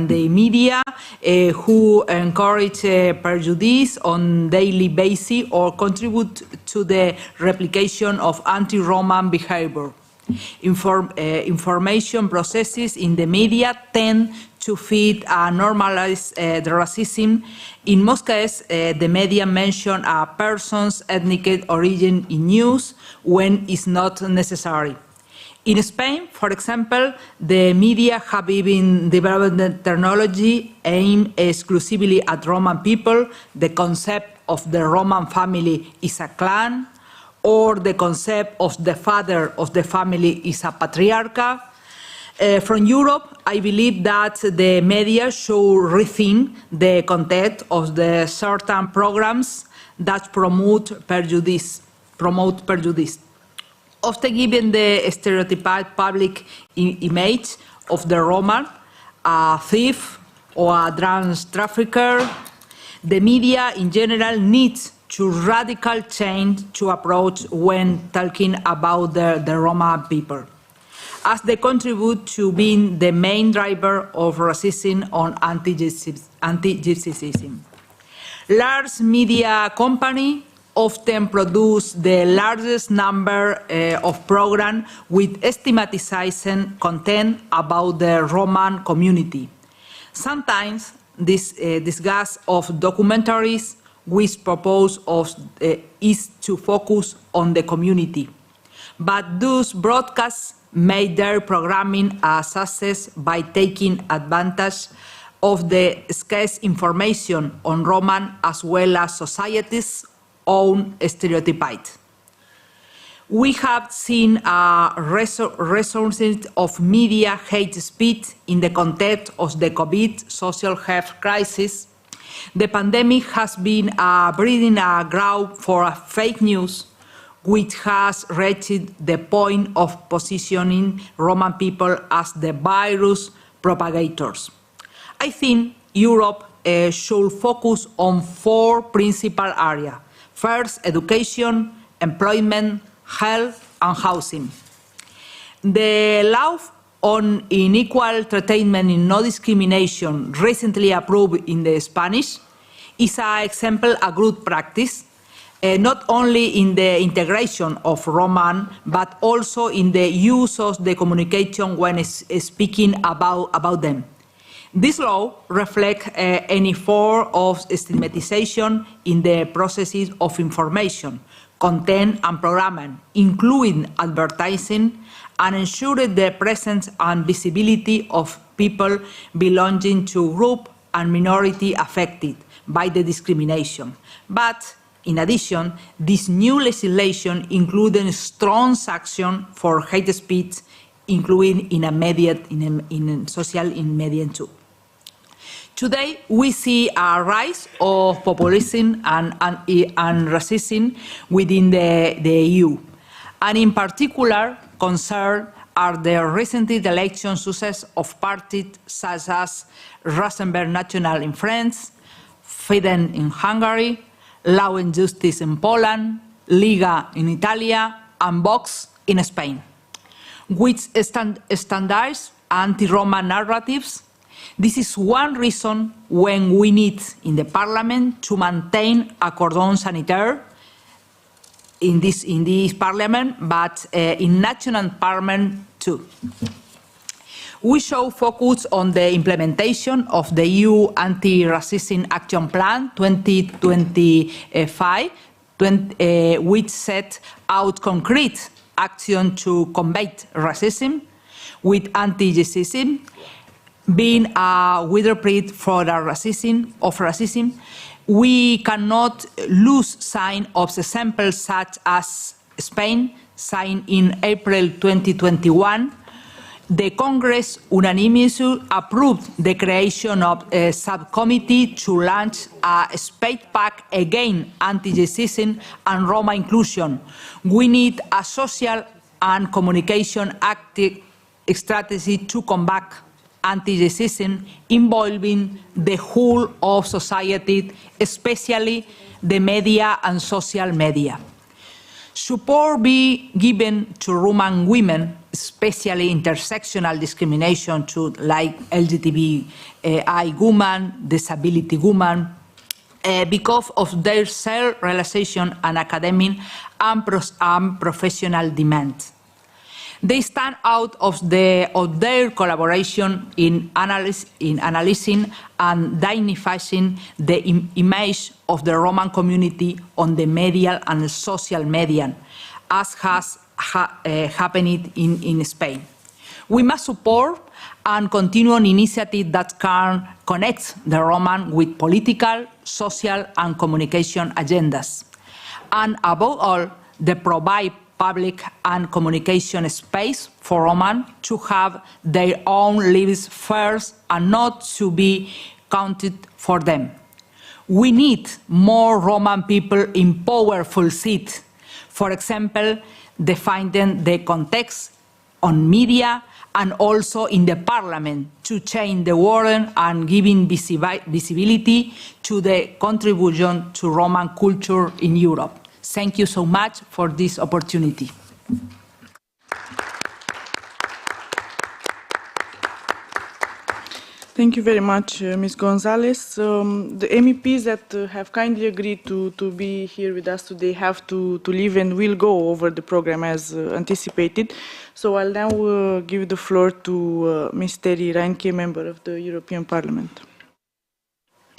the media who encourage prejudice on daily basis or contribute to the replication of anti-Roman behavior. Information processes in the media tend to feed and normalize the racism. In most cases, the media mention a person's ethnic origin in news when it's not necessary. In Spain, for example, the media have even developed the technology aimed exclusively at Roman people. The concept of the Roman family is a clan, or the concept of the father of the family is a patriarcha. From Europe, I believe that the media should rethink the content of the certain programs that promote prejudice. Often given the stereotyped public image of the Roma, a thief or a drugs trafficker, the media in general needs to radical change to approach when talking about the Roma people, as they contribute to being the main driver of racism and anti-Gypsyism. Large media companies often produce the largest number of programs with stigmatizing content about the Roman community. Sometimes this disgust of documentaries which purpose is to focus on the community. But those broadcasts made their programming a success by taking advantage of the scarce information on Roman as well as society's own stereotypes. We have seen a resurgence of media hate speech in the context of the COVID social health crisis. The pandemic has been a breeding ground for fake news, which has reached the point of positioning Roman people as the virus propagators. I think Europe should focus on 4 principal areas. First, education, employment, health, and housing. The law on unequal treatment and no discrimination, recently approved in the Spanish, is an example of good practice, not only in the integration of Roman, but also in the use of the communication when speaking about them. This law reflects any form of stigmatization in the processes of information, content and programming, including advertising, and ensure the presence and visibility of people belonging to group and minority affected by the discrimination. But in addition, this new legislation includes strong sanction for hate speech, including in social media too. Today, we see a rise of populism and racism within the EU. And in particular, concern are the recent election success of parties such as Rasenberg National in France, Fidesz in Hungary, Law and Justice in Poland, Liga in Italy, and Vox in Spain, which standardize anti-Roma narratives. This is one reason when we need in the Parliament to maintain a cordon sanitaire in this Parliament, but in national Parliament too. We should focus on the implementation of the EU Anti-Racism Action Plan 2025, which set out concrete action to combat racism, with anti-racism being a widespread for racism. We cannot lose sight of the examples such as Spain, signed in April 2021. The Congress unanimously approved the creation of a subcommittee to launch a space pact against anti-racism and Roma inclusion. We need a social and communication active strategy to combat anti-racism involving the whole of society, especially the media and social media. Support be given to Roman women, especially intersectional discrimination to like LGBTI women, disability women, because of their self-realization and academic and professional demands. They stand out of their collaboration in analyzing and dignifying the image of the Roman community on the media and social media, as has happened in Spain. We must support and continue an initiative that can connect the Roman with political, social, and communication agendas, and above all, they provide public and communication space for Roma to have their own lives first and not to be counted for them. We need more Roman people in powerful seats. For example, defining the context on media and also in the parliament to change the world and giving visibility to the contribution to Roman culture in Europe. Thank you so much for this opportunity. Thank you very much, Ms. Gonzalez. The MEPs that have kindly agreed to be here with us today have to leave and will go over the program as anticipated. So I'll now give the floor to Ms. Terry Reinke, member of the European Parliament.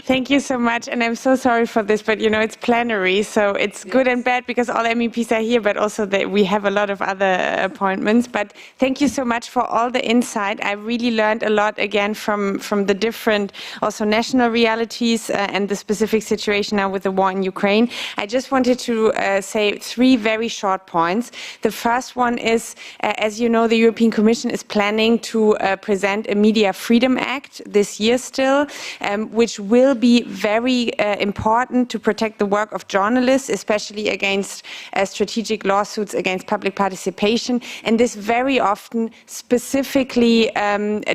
Thank you so much, and I'm so sorry for this, but you know it's plenary, so it's good and bad because all MEPs are here, but also that we have a lot of other appointments. But thank you so much for all the insight. I really learned a lot again from the different also national realities and the specific situation now with the war in Ukraine. I just wanted to say 3 very short points. The first one is, as you know, the European Commission is planning to present a Media Freedom Act this year still, which will be very important to protect the work of journalists, especially against strategic lawsuits against public participation. And this very often specifically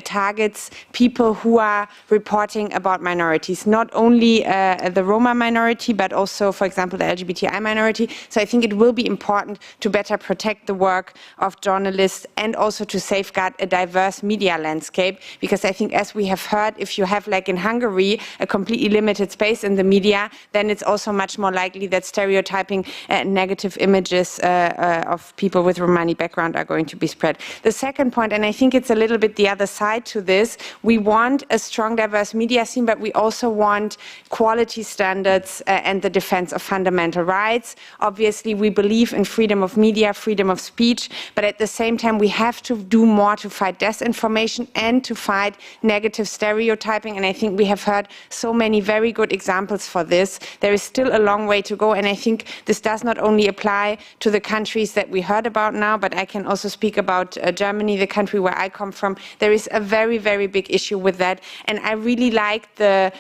targets people who are reporting about minorities, not only the Roma minority, but also, for example, the LGBTI minority. So I think it will be important to better protect the work of journalists and also to safeguard a diverse media landscape, because I think, as we have heard, if you have, like in Hungary, a completely limited space in the media, then it's also much more likely that stereotyping negative images of people with Romani background are going to be spread. The second point, and I think it's a little bit the other side to this, we want a strong, diverse media scene, but we also want quality standards and the defense of fundamental rights. Obviously, we believe in freedom of media, freedom of speech, but at the same time, we have to do more to fight disinformation and to fight negative stereotyping. And I think we have heard so many very good examples for this. There is still a long way to go, and I think this does not only apply to the countries that we heard about now, but I can also speak about Germany, the country where I come from. There is a very, very big issue with that, and I really like the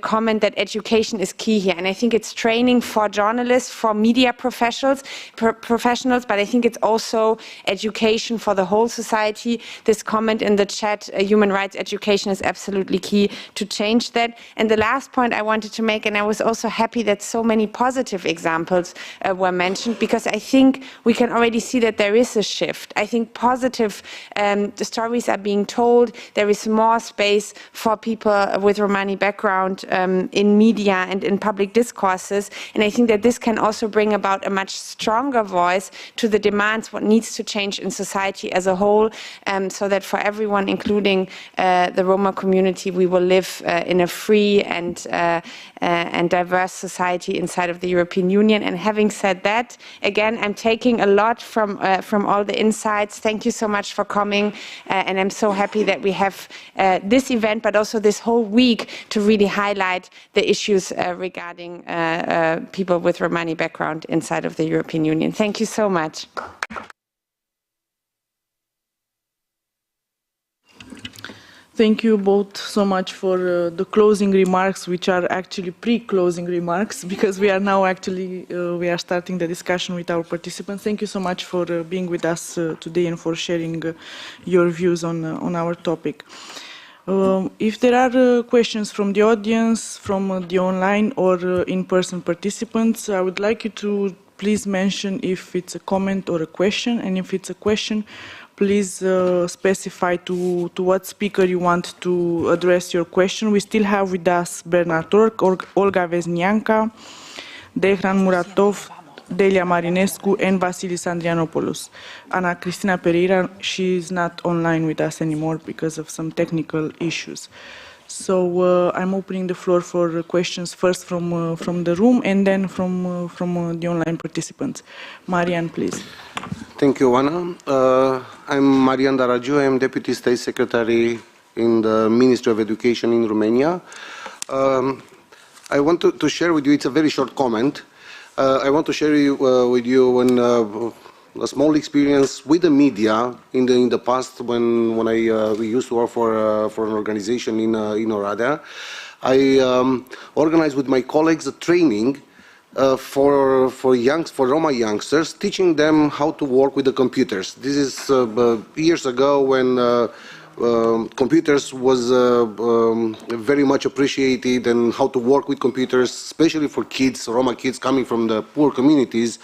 comment that education is key here, and I think it's training for journalists, for media professionals, but I think it's also education for the whole society. This comment in the chat, human rights education, is absolutely key to change that. And the last point I wanted to make, and I was also happy that so many positive examples were mentioned, because I think we can already see that there is a shift. I think positive stories are being told. There is more space for people with Romani background in media and in public discourses. And I think that this can also bring about a much stronger voice to the demands, what needs to change in society as a whole, so that for everyone, including the Roma community, we will live in a free and diverse society inside of the European Union. And having said that, again, I'm taking a lot from all the insights. Thank you so much for coming, and I'm so happy that we have this event, but also this whole week, to really highlight the issues regarding people with Romani background inside of the European Union. Thank you so much. Thank you both so much for the closing remarks, which are actually pre-closing remarks, because we are now actually we are starting the discussion with our participants. Thank you so much for being with us today and for sharing your views on our topic. If there are questions from the audience, from the online or in-person participants, I would like you to please mention if it's a comment or a question, and if it's a question, please specify to what speaker you want to address your question. We still have with us Bernard Turk, Olga Veznianca, Dehran Muratov, Delia Marinescu, and Vasilis Andrianopoulos. Ana Cristina Pereira, she is not online with us anymore because of some technical issues. So I'm opening the floor for questions, first from the room and then from the online participants. Marian, please. Thank you, Ana. I'm Marian Daragiu. I'm Deputy State Secretary in the Ministry of Education in Romania. I want to share with you, it's a very short comment. I want to share with you a small experience with the media in the past when I used to work for an organization in Oradea. I organized with my colleagues a training for Roma youngsters, teaching them how to work with the computers. This is years ago when computers was very much appreciated, and how to work with computers, especially for kids, Roma kids coming from the poor communities,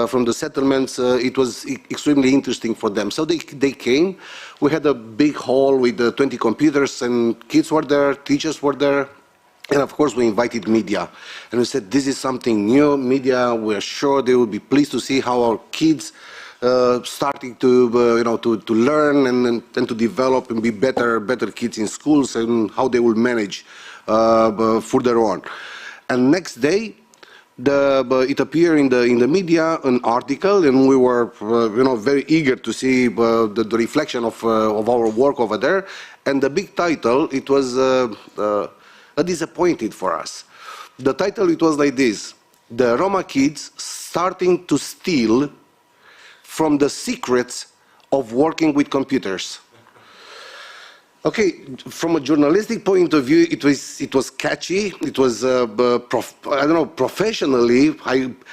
from the settlements. It was extremely interesting for them. So they came. We had a big hall with 20 computers, and kids were there, teachers were there. And of course, we invited media, and we said, this is something new. Media, we're sure they will be pleased to see how our kids starting to learn and to develop and be better kids in schools, and how they will manage further on. And next day, it appeared in the media an article, and we were very eager to see the reflection of our work over there. And the big title, it was disappointed for us. The title, it was like this: the Roma kids starting to steal from the secrets of working with computers. Okay, from a journalistic point of view, it was catchy. It was professionally,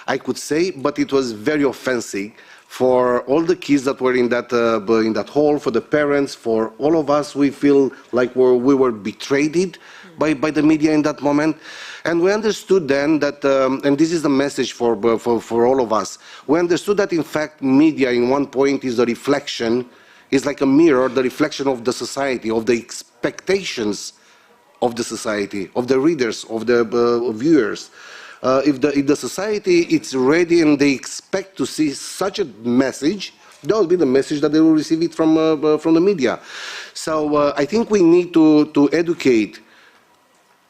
I could say, but it was very offensive for all the kids that were in that hall, for the parents, for all of us. We feel like we were betrayed by the media in that moment. And we understood then that, and this is the message for all of us, we understood that in fact media in one point is a reflection, is like a mirror, the reflection of the society, of the expectations of the society, of the readers, of the viewers. If the society is ready and they expect to see such a message, that will be the message that they will receive it from the media. So I think we need to educate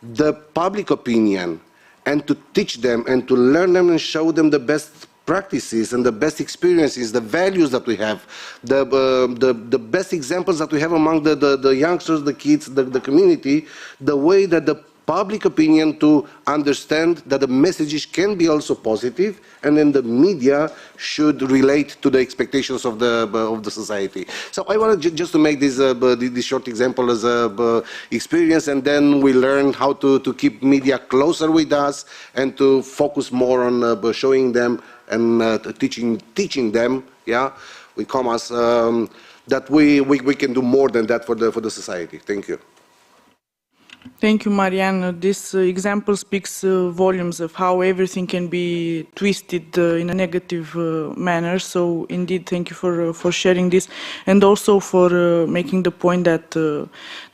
the public opinion and to teach them and to learn them and show them the best practices and the best experiences, the values that we have, the best examples that we have among the youngsters, the kids, the community, the way that the public opinion to understand that the messages can be also positive, and then the media should relate to the expectations of the society. So I wanted just to make this short example as a experience, and then we learn how to keep media closer with us and to focus more on showing them and teaching them, yeah, with commas, that we can do more than that for the society. Thank you. Thank you, Marianne. This example speaks volumes of how everything can be twisted in a negative manner. So, indeed, thank you for sharing this, and also for making the point that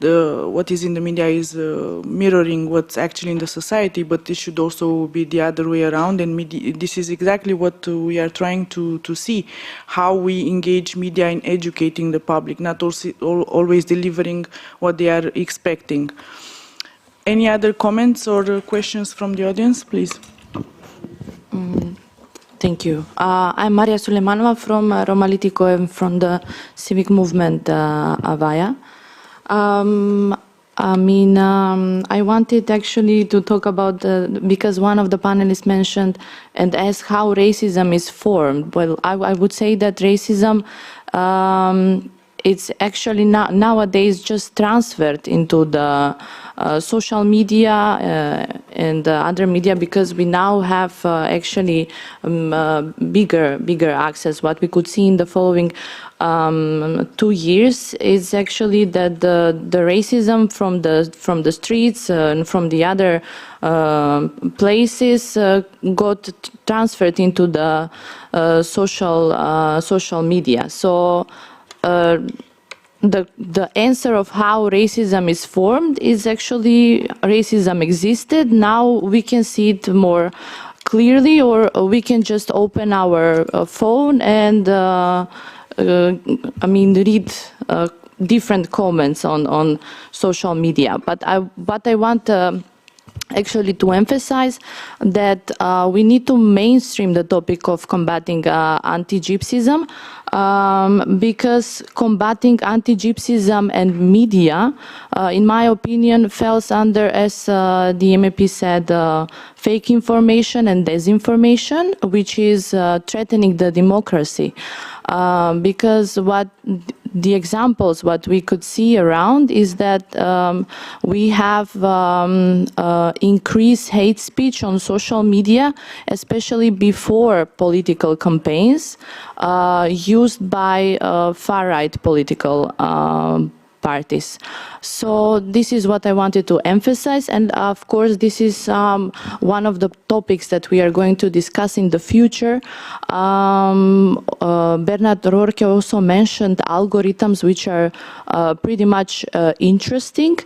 what is in the media is mirroring what's actually in the society, but this should also be the other way around. And this is exactly what we are trying to see: how we engage media in educating the public, not always delivering what they are expecting. Any other comments or questions from the audience, please? Thank you. I'm Maria Suleimanova from Roma Litico and from the civic movement Avaya. I wanted actually to talk about, because one of the panelists mentioned and asked how racism is formed. Well, I would say that racism it's actually nowadays just transferred into the social media and other media, because we now have actually bigger access. What we could see in the following 2 years is actually that the racism from the streets and from the other places got transferred into the social media. So the answer of how racism is formed is actually racism existed. Now we can see it more clearly, or we can just open our phone and read different comments on social media. But I want actually to emphasize that we need to mainstream the topic of combating anti-Gypsyism, because combating anti-Gypsyism and media, in my opinion, falls under, as the MEP said, fake information and disinformation, which is threatening the democracy. Because what we could see around is that we have increased hate speech on social media, especially before political campaigns, used by far-right political parties. So this is what I wanted to emphasize, and of course this is one of the topics that we are going to discuss in the future. Bernard Rohrke also mentioned algorithms, which are pretty much interesting,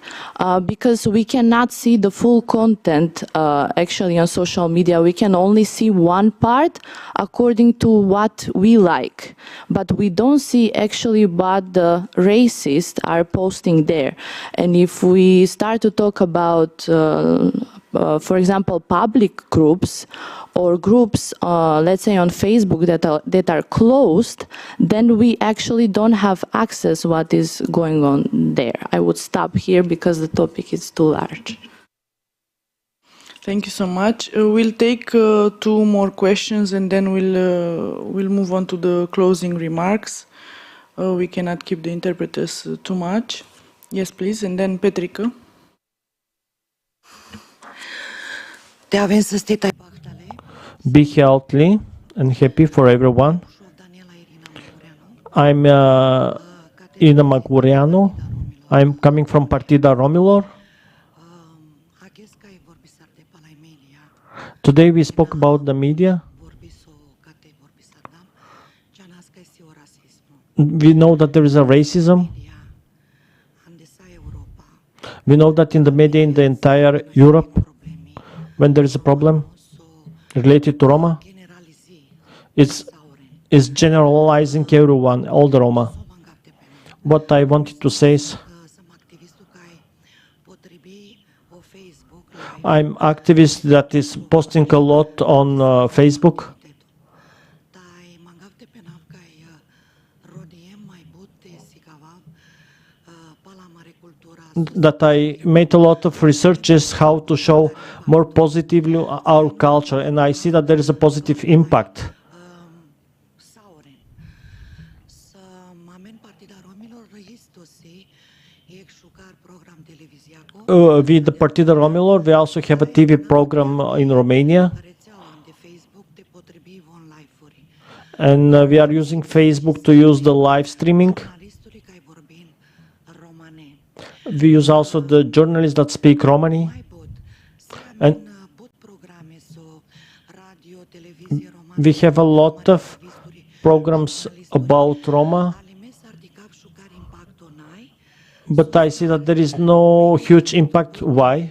because we cannot see the full content actually on social media. We can only see one part according to what we like, but we don't see actually what the racists are posting there. And if we start to talk about, for example, public groups or groups, let's say on Facebook that are closed, then we actually don't have access what is going on there. I would stop here because the topic is too large. Thank you so much. We'll take two more questions and then we'll move on to the closing remarks. We cannot keep the interpreters too much. Yes, please. And then Petrica. Be healthy and happy for everyone. I'm Ina Magureanu. I'm coming from Partida Romilor. Today we spoke about the media. We know that there is a racism. We know that in the media in the entire Europe, when there is a problem related to Roma, it's generalizing everyone, all the Roma. What I wanted to say is, I'm activist that is posting a lot on Facebook. That I made a lot of researches how to show more positively our culture, and I see that there is a positive impact. With the Partida Romilor, we also have a TV program in Romania. And we are using Facebook to use the live streaming. We use also the journalists that speak Romani. And we have a lot of programs about Roma. But I see that there is no huge impact. Why?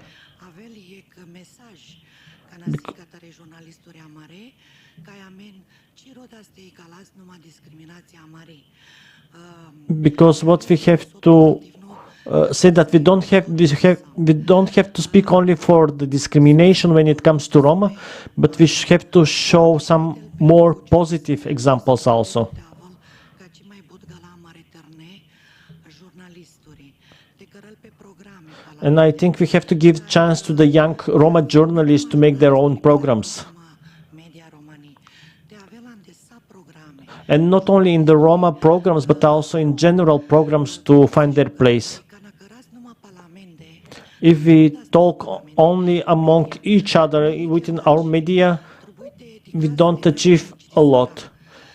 Because what we have to say that we don't have to speak only for the discrimination when it comes to Roma, but we have to show some more positive examples also. And I think we have to give chance to the young Roma journalists to make their own programs. And not only in the Roma programs, but also in general programs to find their place. If we talk only among each other within our media, we don't achieve a lot.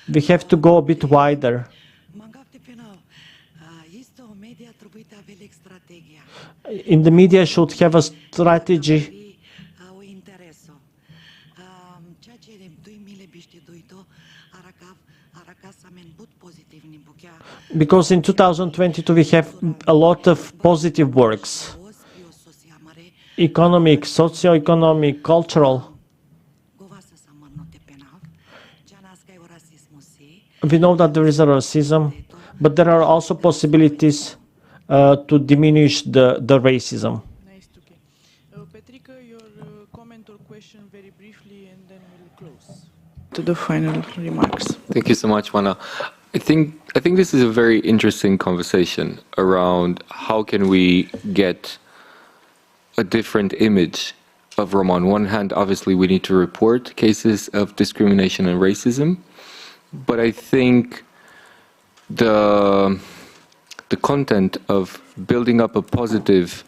We have to go a bit wider. In the media should have a strategy. Because in 2022 we have a lot of positive works. Economic, socio-economic, cultural. We know that there is a racism, but there are also possibilities to diminish the racism. Nice to hear. Petrica, your comment or question very briefly, and then we'll close to the final remarks. Thank you so much, Juana. I think this is a very interesting conversation around how can we get a different image of Roma. On one hand, obviously, we need to report cases of discrimination and racism, but I think the content of building up a positive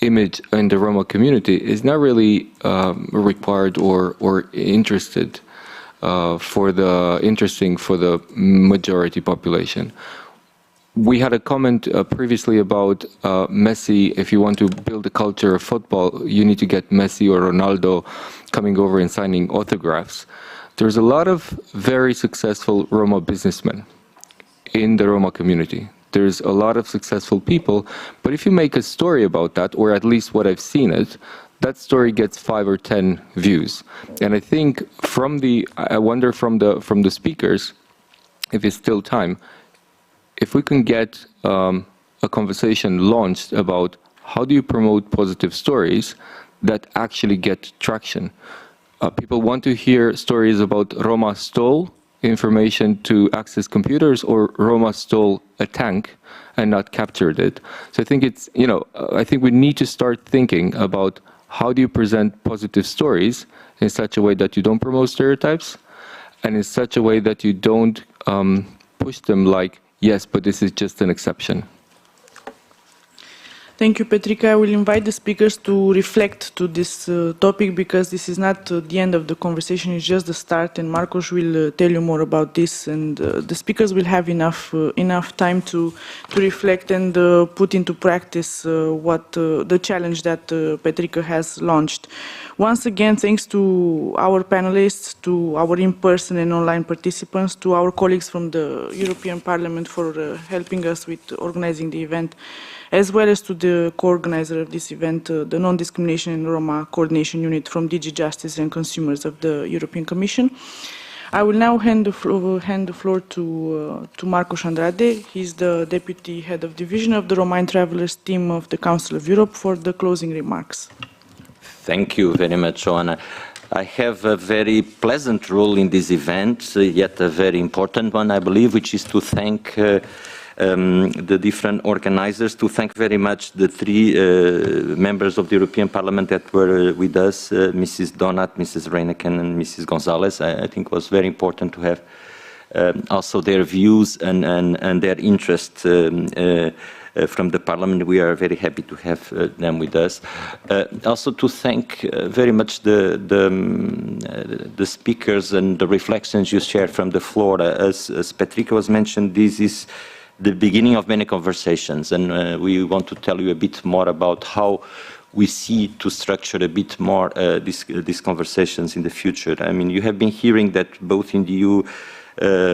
image in the Roma community is not really required or interesting for the majority population. We had a comment previously about Messi. If you want to build a culture of football, you need to get Messi or Ronaldo coming over and signing autographs. There's a lot of very successful Roma businessmen in the Roma community. There's a lot of successful people, but if you make a story about that, or at least what I've seen it, that story gets 5 or 10 views. And I think I wonder from the speakers, if it's still time, if we can get a a conversation launched about how do you promote positive stories that actually get traction. People want to hear stories about Roma stole information to access computers, or Roma stole a tank and not captured it. So I think it's, I think we need to start thinking about how do you present positive stories in such a way that you don't promote stereotypes, and in such a way that you don't push them like, yes, but this is just an exception. Thank you, Petrica. I will invite the speakers to reflect to this topic, because this is not the end of the conversation, it's just the start, and Marcos will tell you more about this, and the speakers will have enough time to reflect and put into practice what the challenge that Petrica has launched. Once again, thanks to our panelists, to our in-person and online participants, to our colleagues from the European Parliament for helping us with organizing the event, as well as to the co-organizer of this event, the Non-Discrimination in Roma Coordination Unit from DG Justice and Consumers of the European Commission. I will now hand the floor to Marcos Andrade. He's the Deputy Head of Division of the Romani Travelers Team of the Council of Europe, for the closing remarks. Thank you very much, Joanna. I have a very pleasant role in this event, yet a very important one, I believe, which is to thank the different organizers, to thank very much the three members of the European Parliament that were with us, Mrs. Donat, Mrs. Reineken, and Mrs. Gonzalez. I think it was very important to have also their views and their interest from the Parliament. We are very happy to have them with us. Also to thank very much the speakers and the reflections you shared from the floor. As Petrica was mentioned, this is the beginning of many conversations, and we want to tell you a bit more about how we see to structure a bit more these conversations in the future. I mean, you have been hearing that both in the EU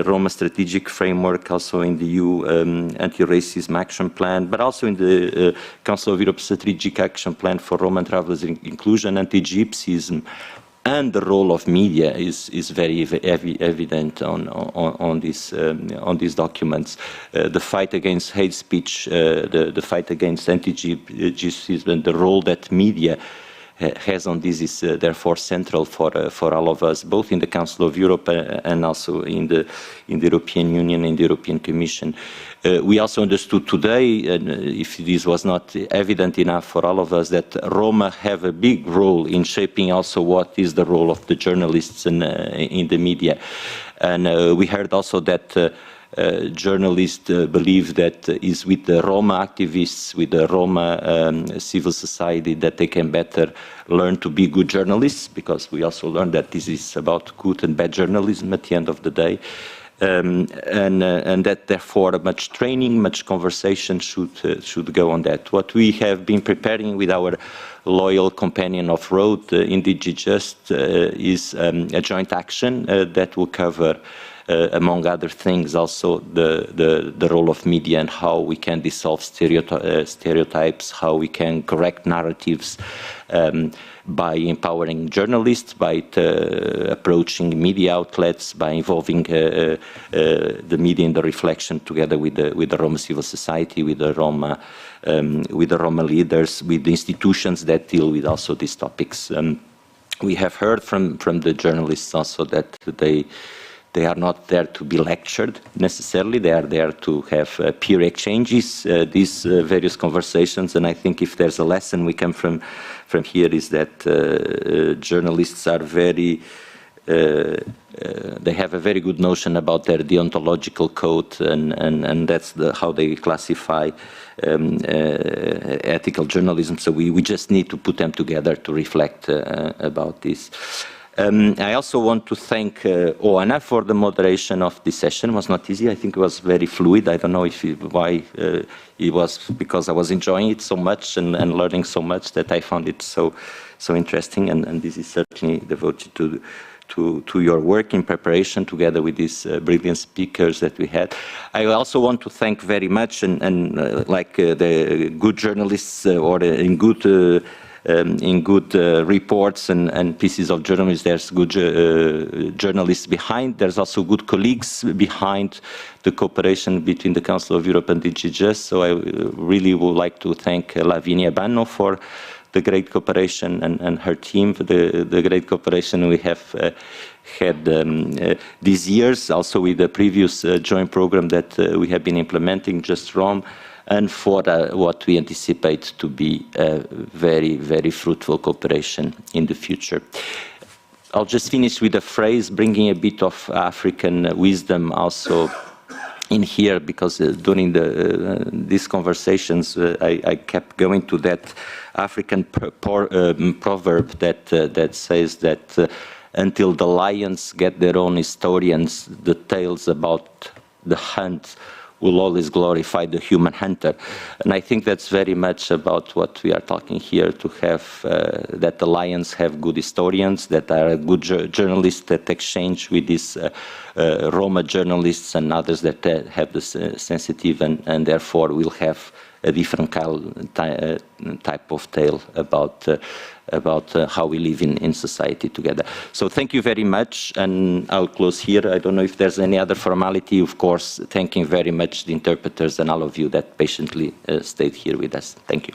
Roma strategic framework, also in the EU anti-racism action plan, but also in the Council of Europe strategic action plan for Roma travelers inclusion, anti-Gypsyism, and the role of media is very evident on these documents. The fight against hate speech, the fight against anti-Gypsyism, and the role that media has on this is therefore central for all of us, both in the Council of Europe and also in the European Union and the European Commission. We also understood today, and if this was not evident enough for all of us, that Roma have a big role in shaping also what is the role of the journalists in the media. And we heard also that journalists believe that is with the Roma activists, with the Roma civil society, that they can better learn to be good journalists, because we also learned that this is about good and bad journalism at the end of the day. And that therefore much training, much conversation should go on that. What we have been preparing with our loyal companion of road in DG Just is a joint action that will cover among other things also the role of media and how we can dissolve stereotypes, how we can correct narratives by empowering journalists, by approaching media outlets, by involving the media in the reflection together with the Roma civil society, with the Roma leaders, with the institutions that deal with also these topics. We have heard from the journalists also that they are not there to be lectured necessarily. They are there to have peer exchanges, these various conversations. And I think if there's a lesson we come from here is that journalists are very, they have a very good notion about their deontological code, and that's how they classify ethical journalism. So we just need to put them together to reflect about this. I also want to thank Oana for the moderation of this session. It was not easy. I think it was very fluid. I don't know why it was because I was enjoying it so much and learning so much that I found it so interesting. And this is certainly devoted to your work in preparation together with these brilliant speakers that we had. I also want to thank very much and like the good journalists or in good in good reports and pieces of journalism. There's good journalists behind. There's also good colleagues behind the cooperation between the Council of Europe and DG Just. So I really would like to thank Lavinia Banno for the great cooperation and her team for the great cooperation we have had these years, also with the previous joint program that we have been implementing, Just Rome, and for what we anticipate to be a very, very fruitful cooperation in the future. I'll just finish with a phrase, bringing a bit of African wisdom also in here, because during these conversations I kept going to that African proverb that says that until the lions get their own historians, the tales about the hunt will always glorify the human hunter. And I think that's very much about what we are talking here, to have that the lions have good historians, that are good journalists that exchange with these Roma journalists and others that have the sensitive and therefore will have a different type of tale about how we live in society together. So thank you very much, and I'll close here. I don't know if there's any other formality. Of course, thanking very much the interpreters and all of you that patiently stayed here with us. Thank you.